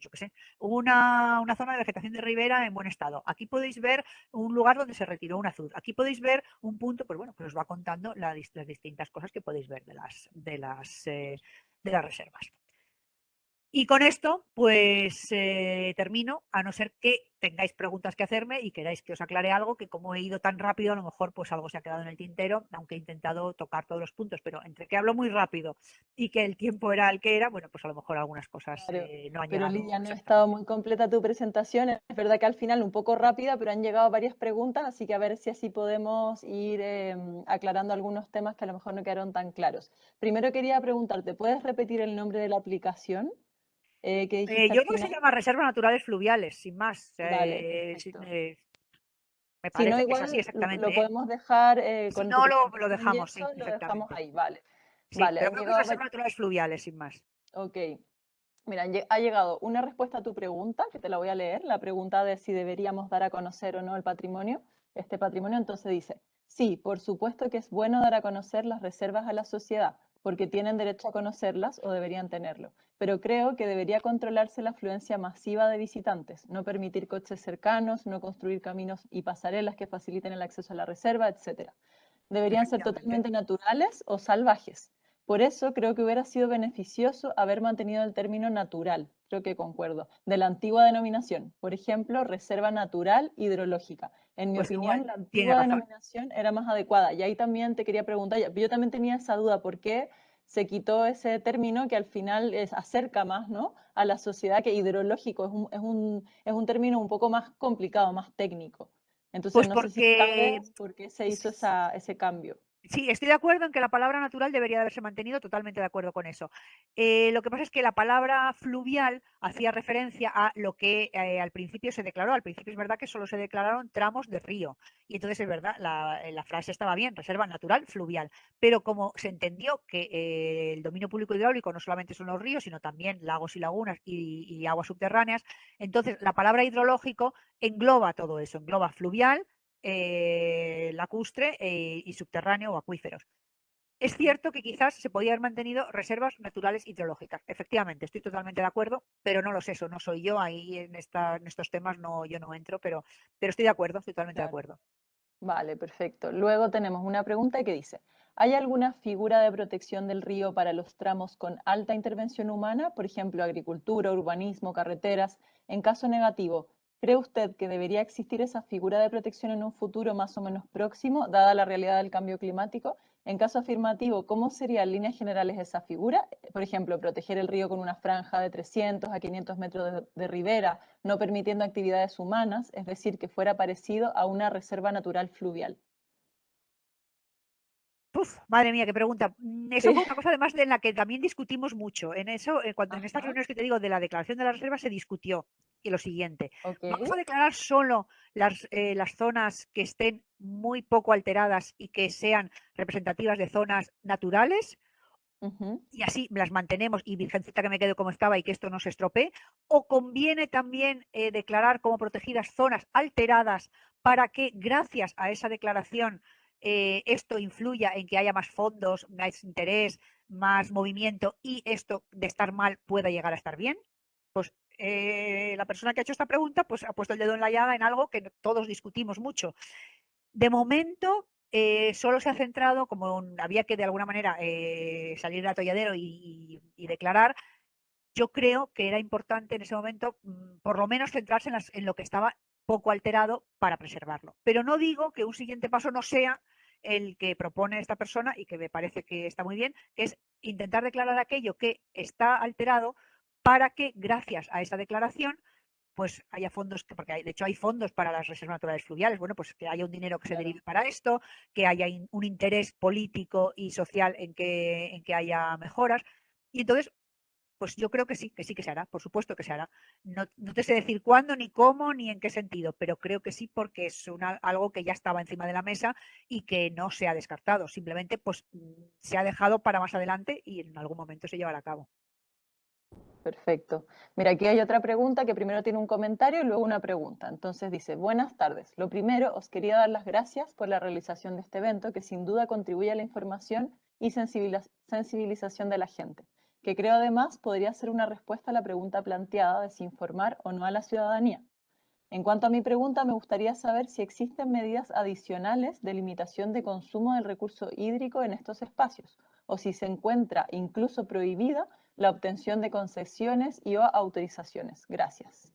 yo qué sé, una zona de vegetación de ribera en buen estado. Aquí podéis ver un lugar donde se retiró un azud. Aquí podéis ver un punto, pues bueno, pues os va contando las distintas cosas que podéis ver de las reservas. Y con esto, pues termino, a no ser que tengáis preguntas que hacerme y queráis que os aclare algo, que como he ido tan rápido, a lo mejor pues algo se ha quedado en el tintero, aunque he intentado tocar todos los puntos, pero entre que hablo muy rápido y que el tiempo era el que era, bueno, pues a lo mejor algunas cosas Claro, no han pero llegado Lidia, no ha estado exactamente. muy completa tu presentación. Es verdad que al final un poco rápida, pero han llegado varias preguntas, así que a ver si así podemos ir aclarando algunos temas que a lo mejor no quedaron tan claros. Primero quería preguntarte, ¿puedes repetir el nombre de la aplicación que dijiste al Yo creo que se final? llama Reservas Naturales Fluviales, sin más. Vale, perfecto. Me Si no, parece que es así igual lo exactamente, ¿eh? podemos dejar Si con tu no, lo presentación y dejamos, eso sí, lo dejamos exactamente. ahí, vale. Sí, Vale, pero han creo que es llegado, Reservas Naturales Fluviales, sin más. ok. Mira, ha llegado una respuesta a tu pregunta, que te la voy a leer, la pregunta de si deberíamos dar a conocer o no el patrimonio, este patrimonio. Entonces dice, sí, por supuesto que es bueno dar a conocer las reservas a la sociedad, porque tienen derecho a conocerlas o deberían tenerlo, pero creo que debería controlarse la afluencia masiva de visitantes, no permitir coches cercanos, no construir caminos y pasarelas que faciliten el acceso a la reserva, etcétera. Deberían ser Efectivamente. totalmente naturales o salvajes. Por eso creo que hubiera sido beneficioso haber mantenido el término natural, creo que concuerdo, de la antigua denominación. Por ejemplo, reserva natural hidrológica. En mi Pues opinión, igual, la tiene antigua razón. denominación era más adecuada. Y ahí también te quería preguntar, yo también tenía esa duda, ¿por qué se quitó ese término que al final acerca más, ¿no?, a la sociedad, que hidrológico es un término un poco más complicado, más técnico? Entonces, Pues no sé si porque sabes por qué se hizo ese cambio. sí, estoy de acuerdo en que la palabra natural debería de haberse mantenido, totalmente de acuerdo con eso. Lo que pasa es que la palabra fluvial hacía referencia a lo que al principio se declaró. Al principio es verdad que solo se declararon tramos de río. Y entonces es verdad, la frase estaba bien, reserva natural fluvial. Pero como se entendió que el dominio público hidráulico no solamente son los ríos, sino también lagos y lagunas y aguas subterráneas, entonces la palabra hidrológico engloba todo eso, engloba fluvial, lacustre y subterráneo o acuíferos. Es cierto que quizás se podía haber mantenido reservas naturales hidrológicas. Efectivamente, estoy totalmente de acuerdo, pero no lo sé, eso no soy yo. Ahí en estos temas no, yo no entro, pero estoy de acuerdo, estoy totalmente de Claro. acuerdo. Vale, perfecto. Luego tenemos una pregunta que dice, ¿hay alguna figura de protección del río para los tramos con alta intervención humana, por ejemplo, agricultura, urbanismo, carreteras? En caso negativo, ¿cree usted que debería existir esa figura de protección en un futuro más o menos próximo, dada la realidad del cambio climático? En caso afirmativo, ¿cómo sería en líneas generales esa figura? Por ejemplo, proteger el río con una franja de 300 a 500 metros de ribera, no permitiendo actividades humanas, es decir, que fuera parecido a una reserva natural fluvial. Uf, madre mía, qué pregunta. Eso Sí. fue una cosa además de la que también discutimos mucho. En eso, cuando en estas Ajá, reuniones que te digo de la declaración de la reserva se discutió y lo siguiente. ok. ¿Vamos a declarar solo las zonas que estén muy poco alteradas y que sean representativas de zonas naturales? Ujú. y así las mantenemos y virgencita que me quede como estaba y que esto no se estropee, o conviene también declarar como protegidas zonas alteradas para que gracias a esa declaración esto influya en que haya más fondos, más interés, más movimiento y esto de estar mal pueda llegar a estar bien. Pues la persona que ha hecho esta pregunta pues ha puesto el dedo en la llaga en algo que todos discutimos mucho. De momento, solo se ha centrado, como había que de alguna manera salir del atolladero y declarar, yo creo que era importante en ese momento, por lo menos centrarse en lo que estaba poco alterado para preservarlo. Pero no digo que un siguiente paso no sea el que propone esta persona y que me parece que está muy bien, que es intentar declarar aquello que está alterado para que, gracias a esa declaración, pues haya fondos, porque de hecho hay fondos para las reservas naturales fluviales, bueno, pues que haya un dinero que se Claro. derive para esto, que haya un interés político y social en que haya mejoras. Y entonces, pues yo creo que sí que se hará, por supuesto que se hará. No, no te sé decir cuándo, ni cómo, ni en qué sentido, pero creo que sí porque es algo que ya estaba encima de la mesa y que no se ha descartado. Simplemente pues se ha dejado para más adelante y en algún momento se llevará a cabo. Perfecto. Mira, aquí hay otra pregunta que primero tiene un comentario y luego una pregunta. Entonces dice, buenas tardes. Lo primero, os quería dar las gracias por la realización de este evento que sin duda contribuye a la información y sensibilización de la gente, que creo además podría ser una respuesta a la pregunta planteada de si informar o no a la ciudadanía. En cuanto a mi pregunta, me gustaría saber si existen medidas adicionales de limitación de consumo del recurso hídrico en estos espacios, o si se encuentra incluso prohibida la obtención de concesiones y o autorizaciones. Gracias.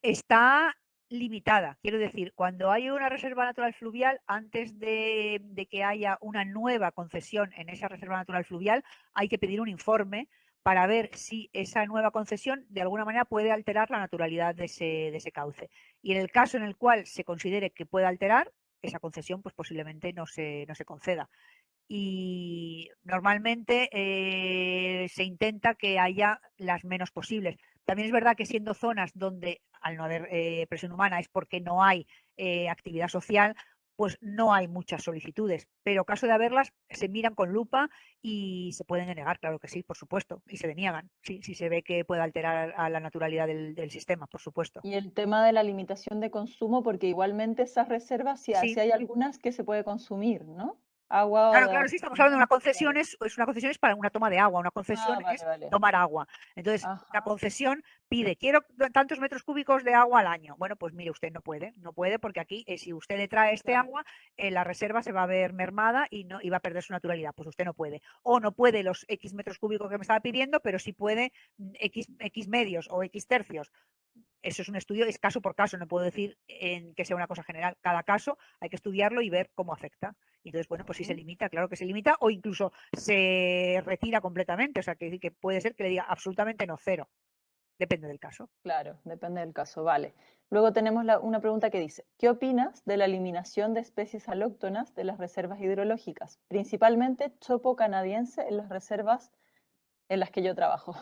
Está limitada. Quiero decir, cuando hay una reserva natural fluvial, antes de que haya una nueva concesión en esa reserva natural fluvial, hay que pedir un informe para ver si esa nueva concesión de alguna manera puede alterar la naturalidad de ese cauce. Y en el caso en el cual se considere que puede alterar, esa concesión pues posiblemente no se conceda y normalmente se intenta que haya las menos posibles. También es verdad que siendo zonas donde al no haber presión humana es porque no hay actividad social, pues no hay muchas solicitudes, pero caso de haberlas se miran con lupa y se pueden denegar, claro que sí, por supuesto, y se deniegan, sí, si se ve que puede alterar a la naturalidad del sistema, por supuesto. Y el tema de la limitación de consumo, porque igualmente esas reservas, si Sí, hay algunas que se puede consumir, ¿no? Agua o claro, de claro, sí, estamos hablando de una abastecimiento, concesión, claro. es una concesión es para una toma de agua, una Ah, concesión vale, es vale. tomar agua. Entonces, la Ajá, concesión pide, quiero tantos metros cúbicos de agua al año. Bueno, pues mire, usted no puede porque aquí, si usted le trae este claro. agua, la reserva se va a ver mermada y, no, y va a perder su naturalidad. Pues usted no puede. O no puede los X metros cúbicos que me estaba pidiendo, pero sí puede X medios o X tercios. Eso es un estudio, es caso por caso, no puedo decir en que sea una cosa general. Cada caso hay que estudiarlo y ver cómo afecta. Y entonces, bueno, pues si se Ujú. limita, claro que se limita, o incluso se retira completamente. O sea, que puede ser que le diga absolutamente no, cero. Depende del caso. Claro, depende del caso, vale. Luego tenemos una pregunta que dice, ¿qué opinas de la eliminación de especies alóctonas de las reservas hidrológicas, principalmente chopo canadiense en las reservas en las que yo trabajo?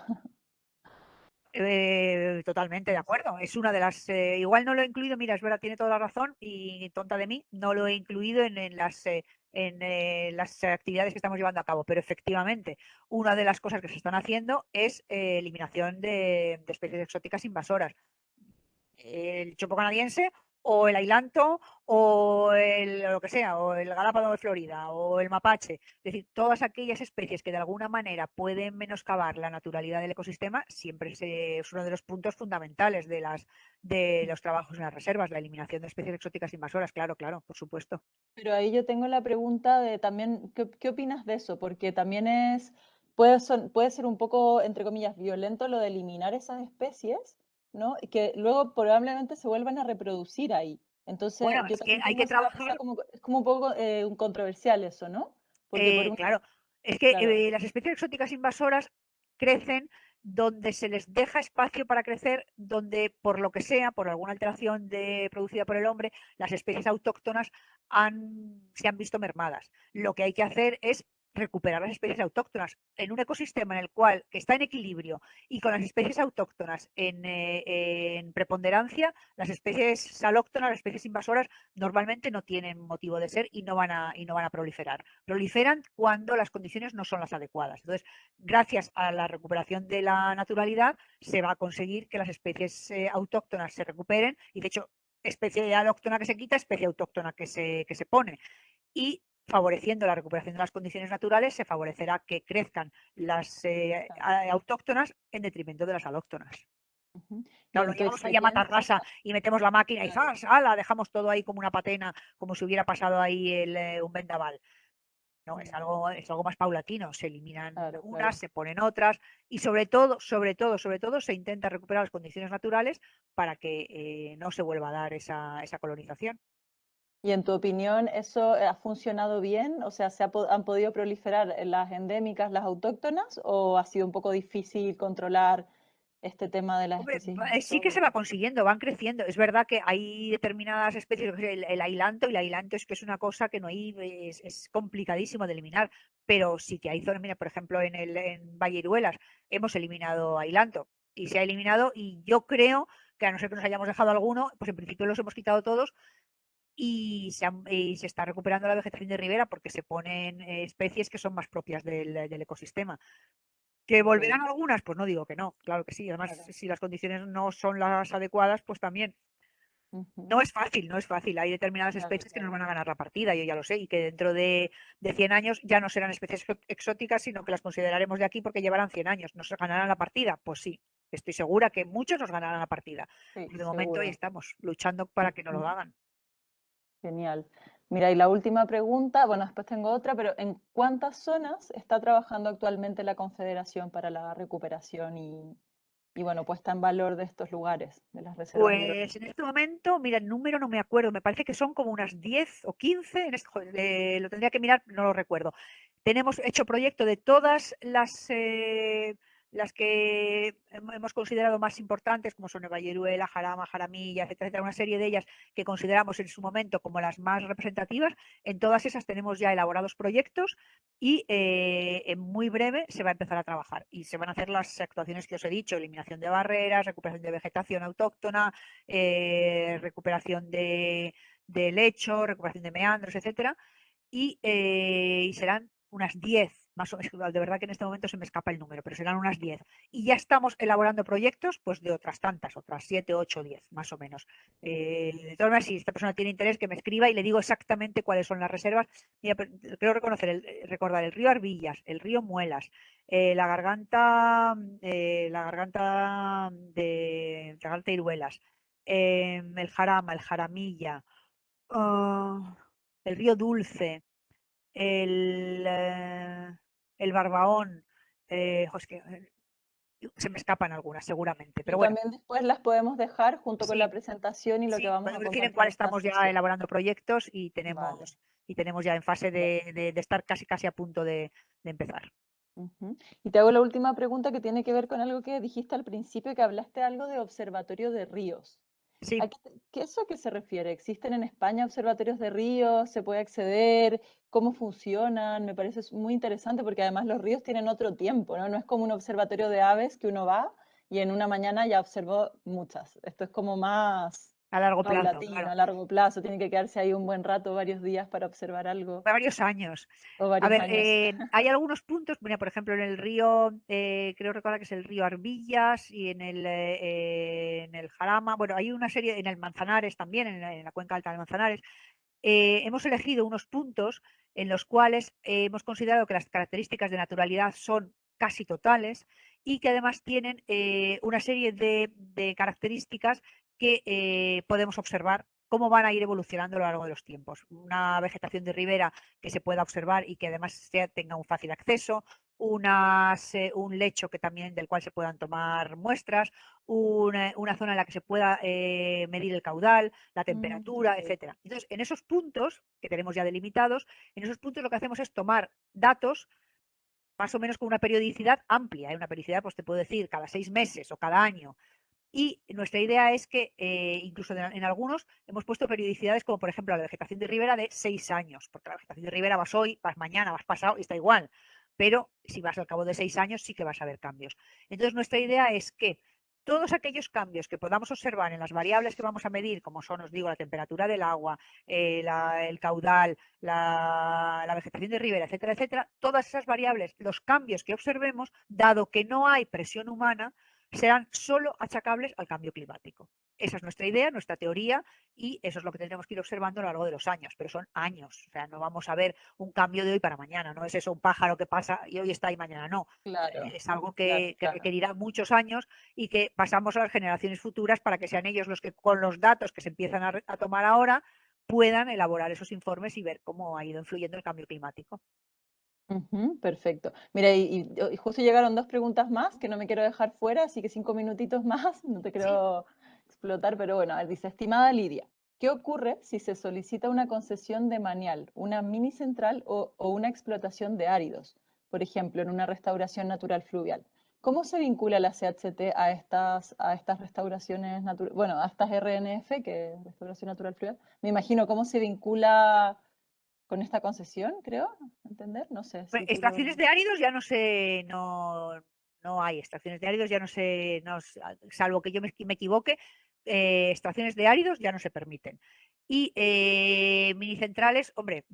Totalmente de acuerdo. Es una de las. Igual no lo he incluido, mira, es verdad, tiene toda la razón y tonta de mí, no lo he incluido en las actividades que estamos llevando a cabo, pero efectivamente, una de las cosas que se están haciendo es eliminación de especies exóticas invasoras. El chopo canadiense o el ailanto o lo que sea, o el galápagos de Florida o el mapache. Es decir, todas aquellas especies que de alguna manera pueden menoscabar la naturalidad del ecosistema, siempre es uno de los puntos fundamentales de los trabajos en las reservas, la eliminación de especies exóticas invasoras, claro, claro, por supuesto. Pero ahí yo tengo la pregunta de también, ¿qué opinas de eso? Porque también puede ser un poco, entre comillas, violento lo de eliminar esas especies, ¿no? Y que luego probablemente se vuelvan a reproducir ahí. Entonces, Bueno, yo es que también hay tengo que esa trabajar. como, es como un poco un controversial eso, ¿no? Porque por un, Claro, es que claro, las especies exóticas invasoras crecen donde se les deja espacio para crecer, donde por lo que sea, por alguna alteración producida por el hombre, las especies autóctonas se han visto mermadas. Lo que hay que hacer es recuperar las especies autóctonas en un ecosistema en el cual que está en equilibrio y con las especies autóctonas en preponderancia, las especies salóctonas, las especies invasoras, normalmente no tienen motivo de ser y no van a proliferar. Proliferan cuando las condiciones no son las adecuadas. Entonces, gracias a la recuperación de la naturalidad, se va a conseguir que las especies autóctonas se recuperen y, de hecho, especie autóctona que se quita, especie autóctona que se pone. Y favoreciendo la recuperación de las condiciones naturales, se favorecerá que crezcan las Claro. autóctonas en detrimento de las alóctonas. Ujú. Y Claro, no en tu llegamos ahí a matar experiencia, raza y metemos la máquina y claro, ¡zas! ¡Hala! Dejamos todo ahí como una patena, como si hubiera pasado ahí un vendaval. No, mm, es algo más paulatino. Se eliminan claro, unas, claro. se ponen otras y sobre todo, se intenta recuperar las condiciones naturales para que no se vuelva a dar esa colonización. Y en tu opinión, ¿eso ha funcionado bien? O sea, ¿han podido proliferar las endémicas, las autóctonas, o ha sido un poco difícil controlar este tema de las Hombre, especies sí que se va invasoras? consiguiendo, van creciendo. Es verdad que hay determinadas especies, yo qué sé, el ailanto, y el ailanto es que es una cosa que no hay, es complicadísimo de eliminar, pero sí que hay zonas, mira, por ejemplo, en Valleiruelas hemos eliminado ailanto y se ha eliminado y yo creo que a no ser que nos hayamos dejado alguno, pues en principio los hemos quitado todos y se está recuperando la vegetación de ribera porque se ponen especies que son más propias del ecosistema. ¿Que volverán Ok, algunas? Pues no digo que no, claro que sí. Además, claro. si las condiciones no son las adecuadas, pues también. Ujú, No es fácil, no es fácil. Hay determinadas claro, especies que nos claro. van a ganar la partida, yo ya lo sé, y que dentro de 100 años ya no serán especies exóticas, sino que las consideraremos de aquí porque llevarán 100 años. ¿Nos ganarán la partida? Pues sí, estoy segura que muchos nos ganarán la partida. Sí, Pero de momento ahí seguro. estamos, luchando para que no lo Ujú, hagan. genial. Mira, y la última pregunta, bueno, después tengo otra, pero ¿en cuántas zonas está trabajando actualmente la Confederación para la recuperación y bueno, puesta en valor de estos lugares, de las reservas Pues en biológicas? este momento, mira, el número no me acuerdo, me parece que son como unas 10 o 15, joder, lo tendría que mirar, no lo recuerdo. Tenemos hecho proyecto de todas las que hemos considerado más importantes, como son Valleruela, Jarama, Jaramilla, etcétera, etcétera, una serie de ellas que consideramos en su momento como las más representativas. En todas esas tenemos ya elaborados proyectos y en muy breve se va a empezar a trabajar y se van a hacer las actuaciones que os he dicho: eliminación de barreras, recuperación de vegetación autóctona, recuperación de lecho, recuperación de meandros, etcétera, y serán unas 10, más o menos, de verdad que en este momento se me escapa el número, pero serán unas 10. Y ya estamos elaborando proyectos pues de otras tantas, otras 7, 8, 10, más o menos. De todas maneras, si esta persona tiene interés, que me escriba y le digo exactamente cuáles son las reservas. Mira, creo reconocer, recordar el río Arbillas, el río Muelas, la garganta de Garganta Iruelas, el Jarama, el Jaramilla, ah, el río Dulce, el, eh, el Barbaón, es que se me escapan algunas seguramente, Y pero bueno, también después las podemos dejar junto con la sí, presentación y lo que sí, vamos a podemos decir en compartir cuál en esta estamos ya sesión. elaborando proyectos Vale, y tenemos ya en fase vale. de estar casi casi a punto de empezar. Ujú. Y te hago la última pregunta que tiene que ver con algo que dijiste al principio, que hablaste algo de observatorio de ríos. Sí, ¿Eso a qué se refiere? ¿Existen en España observatorios de ríos? ¿Se puede acceder? ¿Cómo funcionan? Me parece muy interesante porque además los ríos tienen otro tiempo, ¿no? No es como un observatorio de aves que uno va y en una mañana ya observó muchas. Esto es como más a largo plazo, paulatino, claro. a largo plazo. Tiene que quedarse ahí un buen rato, varios días para observar algo Varios años. o A varios ver, años. hay algunos puntos, mira, por ejemplo, en el río, creo recordar que es el río Arbillas y en el Jarama, bueno, hay una serie, en el Manzanares también, en la cuenca alta del Manzanares, hemos elegido unos puntos en los cuales hemos considerado que las características de naturalidad son casi totales y que además tienen una serie de características que podemos observar cómo van a ir evolucionando a lo largo de los tiempos. Una vegetación de ribera que se pueda observar y que además tenga un fácil acceso, un lecho que también del cual se puedan tomar muestras, una zona en la que se pueda medir el caudal, la temperatura, Ok. etcétera. Entonces, en esos puntos que tenemos ya delimitados, en esos puntos lo que hacemos es tomar datos más o menos con una periodicidad amplia. Una periodicidad, pues te puedo decir, cada 6 meses o cada año, Y nuestra idea es que, incluso en algunos, hemos puesto periodicidades como, por ejemplo, la vegetación de ribera de 6 años, porque la vegetación de ribera vas hoy, vas mañana, vas pasado y está igual. Pero si vas al cabo de 6 años, sí que vas a ver cambios. Entonces, nuestra idea es que todos aquellos cambios que podamos observar en las variables que vamos a medir, como son, os digo, la temperatura del agua, el caudal, la vegetación de ribera, etcétera, etcétera, todas esas variables, los cambios que observemos, dado que no hay presión humana, serán solo achacables al cambio climático. Esa es nuestra idea, nuestra teoría, y eso es lo que tendremos que ir observando a lo largo de los años, pero son años, o sea, no vamos a ver un cambio de hoy para mañana, no es eso un pájaro que pasa y hoy está y mañana no. Claro, Es algo claro, que claro. requerirá muchos años y que pasamos a las generaciones futuras para que sean ellos los que, con los datos que se empiezan a tomar ahora, puedan elaborar esos informes y ver cómo ha ido influyendo el cambio climático. Ujú, perfecto. Mira, y justo llegaron dos preguntas más que no me quiero dejar fuera, así que 5 minutitos más, no te Sí, quiero explotar, pero bueno, a ver, dice, estimada Lidia, ¿qué ocurre si se solicita una concesión de manial, una mini central o una explotación de áridos, por ejemplo, en una restauración natural fluvial? ¿Cómo se vincula la CHT a estas restauraciones naturales, bueno, a estas RNF, que es Restauración Natural Fluvial? Me imagino cómo se vincula con esta concesión, creo, entender, no sé si tú lo... extracciones de áridos ya no sé, no hay extracciones de áridos, ya no sé, salvo que yo me equivoque, extracciones de áridos ya no se permiten. Y minicentrales, hombre,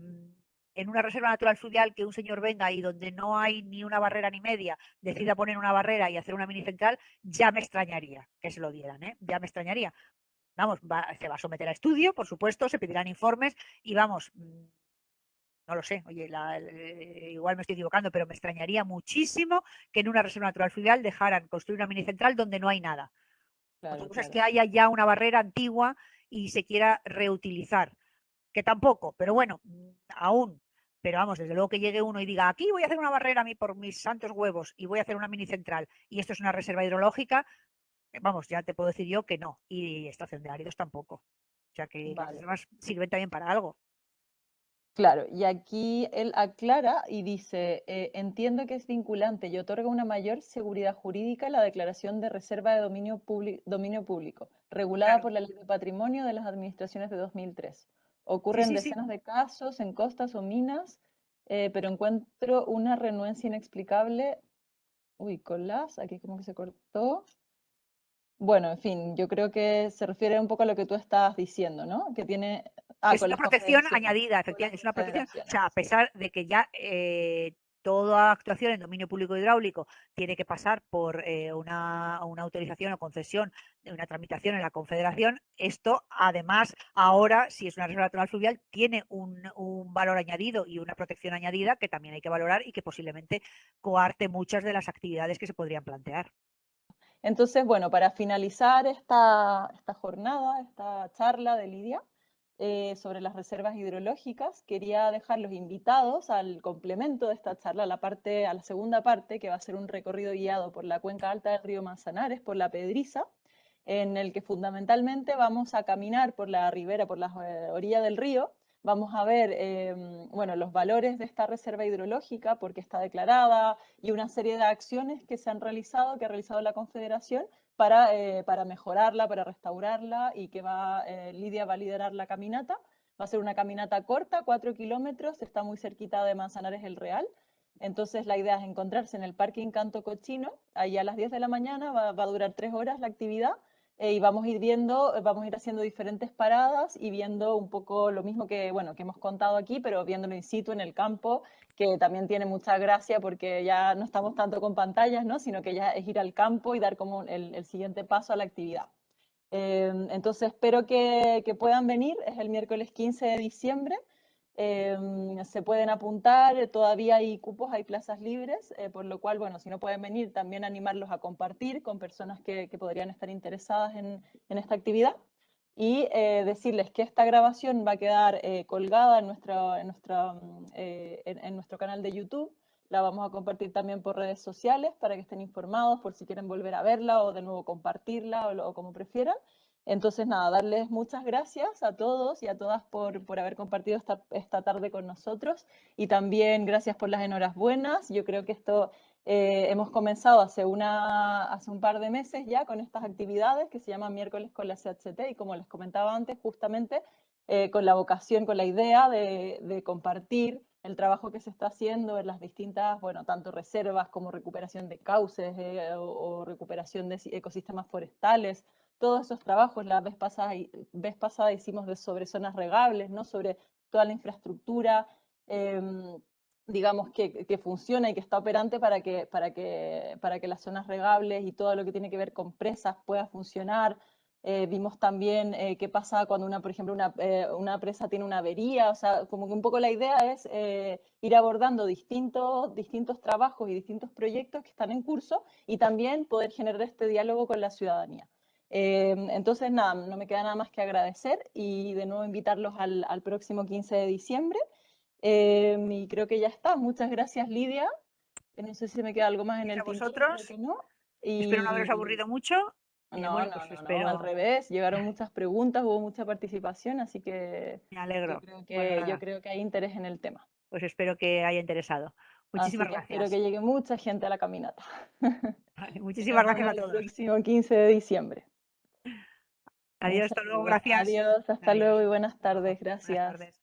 en una reserva natural fluvial que un señor venga y donde no hay ni una barrera ni media, decida poner una barrera y hacer una minicentral, ya me extrañaría que se lo dieran, ¿eh? Ya me extrañaría. Vamos, se va a someter a estudio, por supuesto, se pedirán informes y vamos, no lo sé, oye, igual me estoy equivocando, pero me extrañaría muchísimo que en una reserva natural fluvial dejaran construir una mini central donde no hay nada. Otra Claro, cosa es claro. que haya ya una barrera antigua y se quiera reutilizar, que tampoco, pero bueno, aún. Pero vamos, desde luego que llegue uno y diga, aquí voy a hacer una barrera a mí por mis santos huevos y voy a hacer una mini central y esto es una reserva hidrológica, vamos, ya te puedo decir yo que no. Y estación de áridos tampoco. O sea que las Vale. reservas sirven también para algo. Claro, y aquí él aclara y dice, entiendo que es vinculante y otorga una mayor seguridad jurídica la declaración de reserva de dominio público, regulada Claro. por la Ley de Patrimonio de las Administraciones de 2003. Sí, Ocurren sí, sí. decenas de casos en costas o minas, pero encuentro una renuencia inexplicable. Uy, con aquí como que se cortó. Bueno, en fin, yo creo que se refiere un poco a lo que tú estabas diciendo, ¿no? Que tiene, Es con una las protección confederaciones, añadida, con las efectivamente, es una protección, o confederaciones. sea, a pesar de que ya toda actuación en dominio público hidráulico tiene que pasar por una autorización o concesión de una tramitación en la Confederación, esto además ahora, si es una reserva natural fluvial, tiene un valor añadido y una protección añadida que también hay que valorar y que posiblemente coarte muchas de las actividades que se podrían plantear. Entonces, bueno, para finalizar esta jornada, esta charla de Lidia sobre las reservas hidrológicas, quería dejar los invitados al complemento de esta charla, a la segunda parte, que va a ser un recorrido guiado por la cuenca alta del río Manzanares, por la Pedriza, en el que fundamentalmente vamos a caminar por la ribera, por las orillas del río. Vamos a ver bueno, los valores de esta reserva hidrológica, porque está declarada, y una serie de acciones que se han realizado, que ha realizado la Confederación para mejorarla, para restaurarla, y que Lidia va a liderar la caminata. Va a ser una caminata corta, 4 kilómetros, está muy cerquita de Manzanares el Real. Entonces la idea es encontrarse en el Parque Encanto Cochino, ahí a las 10 de la mañana, va a durar 3 horas la actividad, y vamos a ir viendo, vamos a ir haciendo diferentes paradas y viendo un poco lo mismo que, bueno, que hemos contado aquí, pero viéndolo in situ en el campo, que también tiene mucha gracia porque ya no estamos tanto con pantallas, ¿no? Sino que ya es ir al campo y dar como el siguiente paso a la actividad. Entonces espero que puedan venir, es el miércoles 15 de diciembre. Se pueden apuntar, todavía hay cupos, hay plazas libres, por lo cual, bueno, si no pueden venir, también animarlos a compartir con personas que podrían estar interesadas en esta actividad. Y decirles que esta grabación va a quedar colgada en nuestro canal de YouTube. La vamos a compartir también por redes sociales para que estén informados por si quieren volver a verla o de nuevo compartirla o como prefieran. Entonces, nada, darles muchas gracias a todos y a todas por haber compartido esta tarde con nosotros y también gracias por las enhorabuenas. Yo creo que esto Hemos comenzado hace un par de meses ya con estas actividades que se llaman Miércoles con la CHT y como les comentaba antes, justamente con la vocación, con la idea de compartir el trabajo que se está haciendo en las distintas, bueno, tanto reservas como recuperación de cauces o recuperación de ecosistemas forestales, todos esos trabajos. La vez pasada hicimos sobre zonas regables, ¿no? Sobre toda la infraestructura, digamos, que funciona y que está operante para que las zonas regables y todo lo que tiene que ver con presas pueda funcionar. Vimos también qué pasa cuando por ejemplo, una presa tiene una avería, o sea, como que un poco la idea es ir abordando distintos trabajos y distintos proyectos que están en curso y también poder generar este diálogo con la ciudadanía. Entonces, nada, no me queda nada más que agradecer y de nuevo invitarlos al próximo 15 de diciembre. Y creo que ya está. Muchas gracias, Lidia. No sé si me queda algo más en Gracias el a tintero, creo vosotros. que no. Espero no haberos Y aburrido mucho. no, Bueno, no, pues no, no, al espero, revés. Llegaron muchas preguntas, hubo mucha participación, así me alegro. Bueno, yo nada, creo que hay interés en el tema. pues espero que haya interesado. Así Muchísimas que espero que gracias. llegue mucha gente a la caminata. Y Muchísimas nos gracias vemos a el todos. próximo 15 de diciembre. Un Adiós, hasta luego, saludo. gracias. Adiós, hasta Adiós. luego y buenas Hasta luego. tardes. Buenas Gracias. tardes.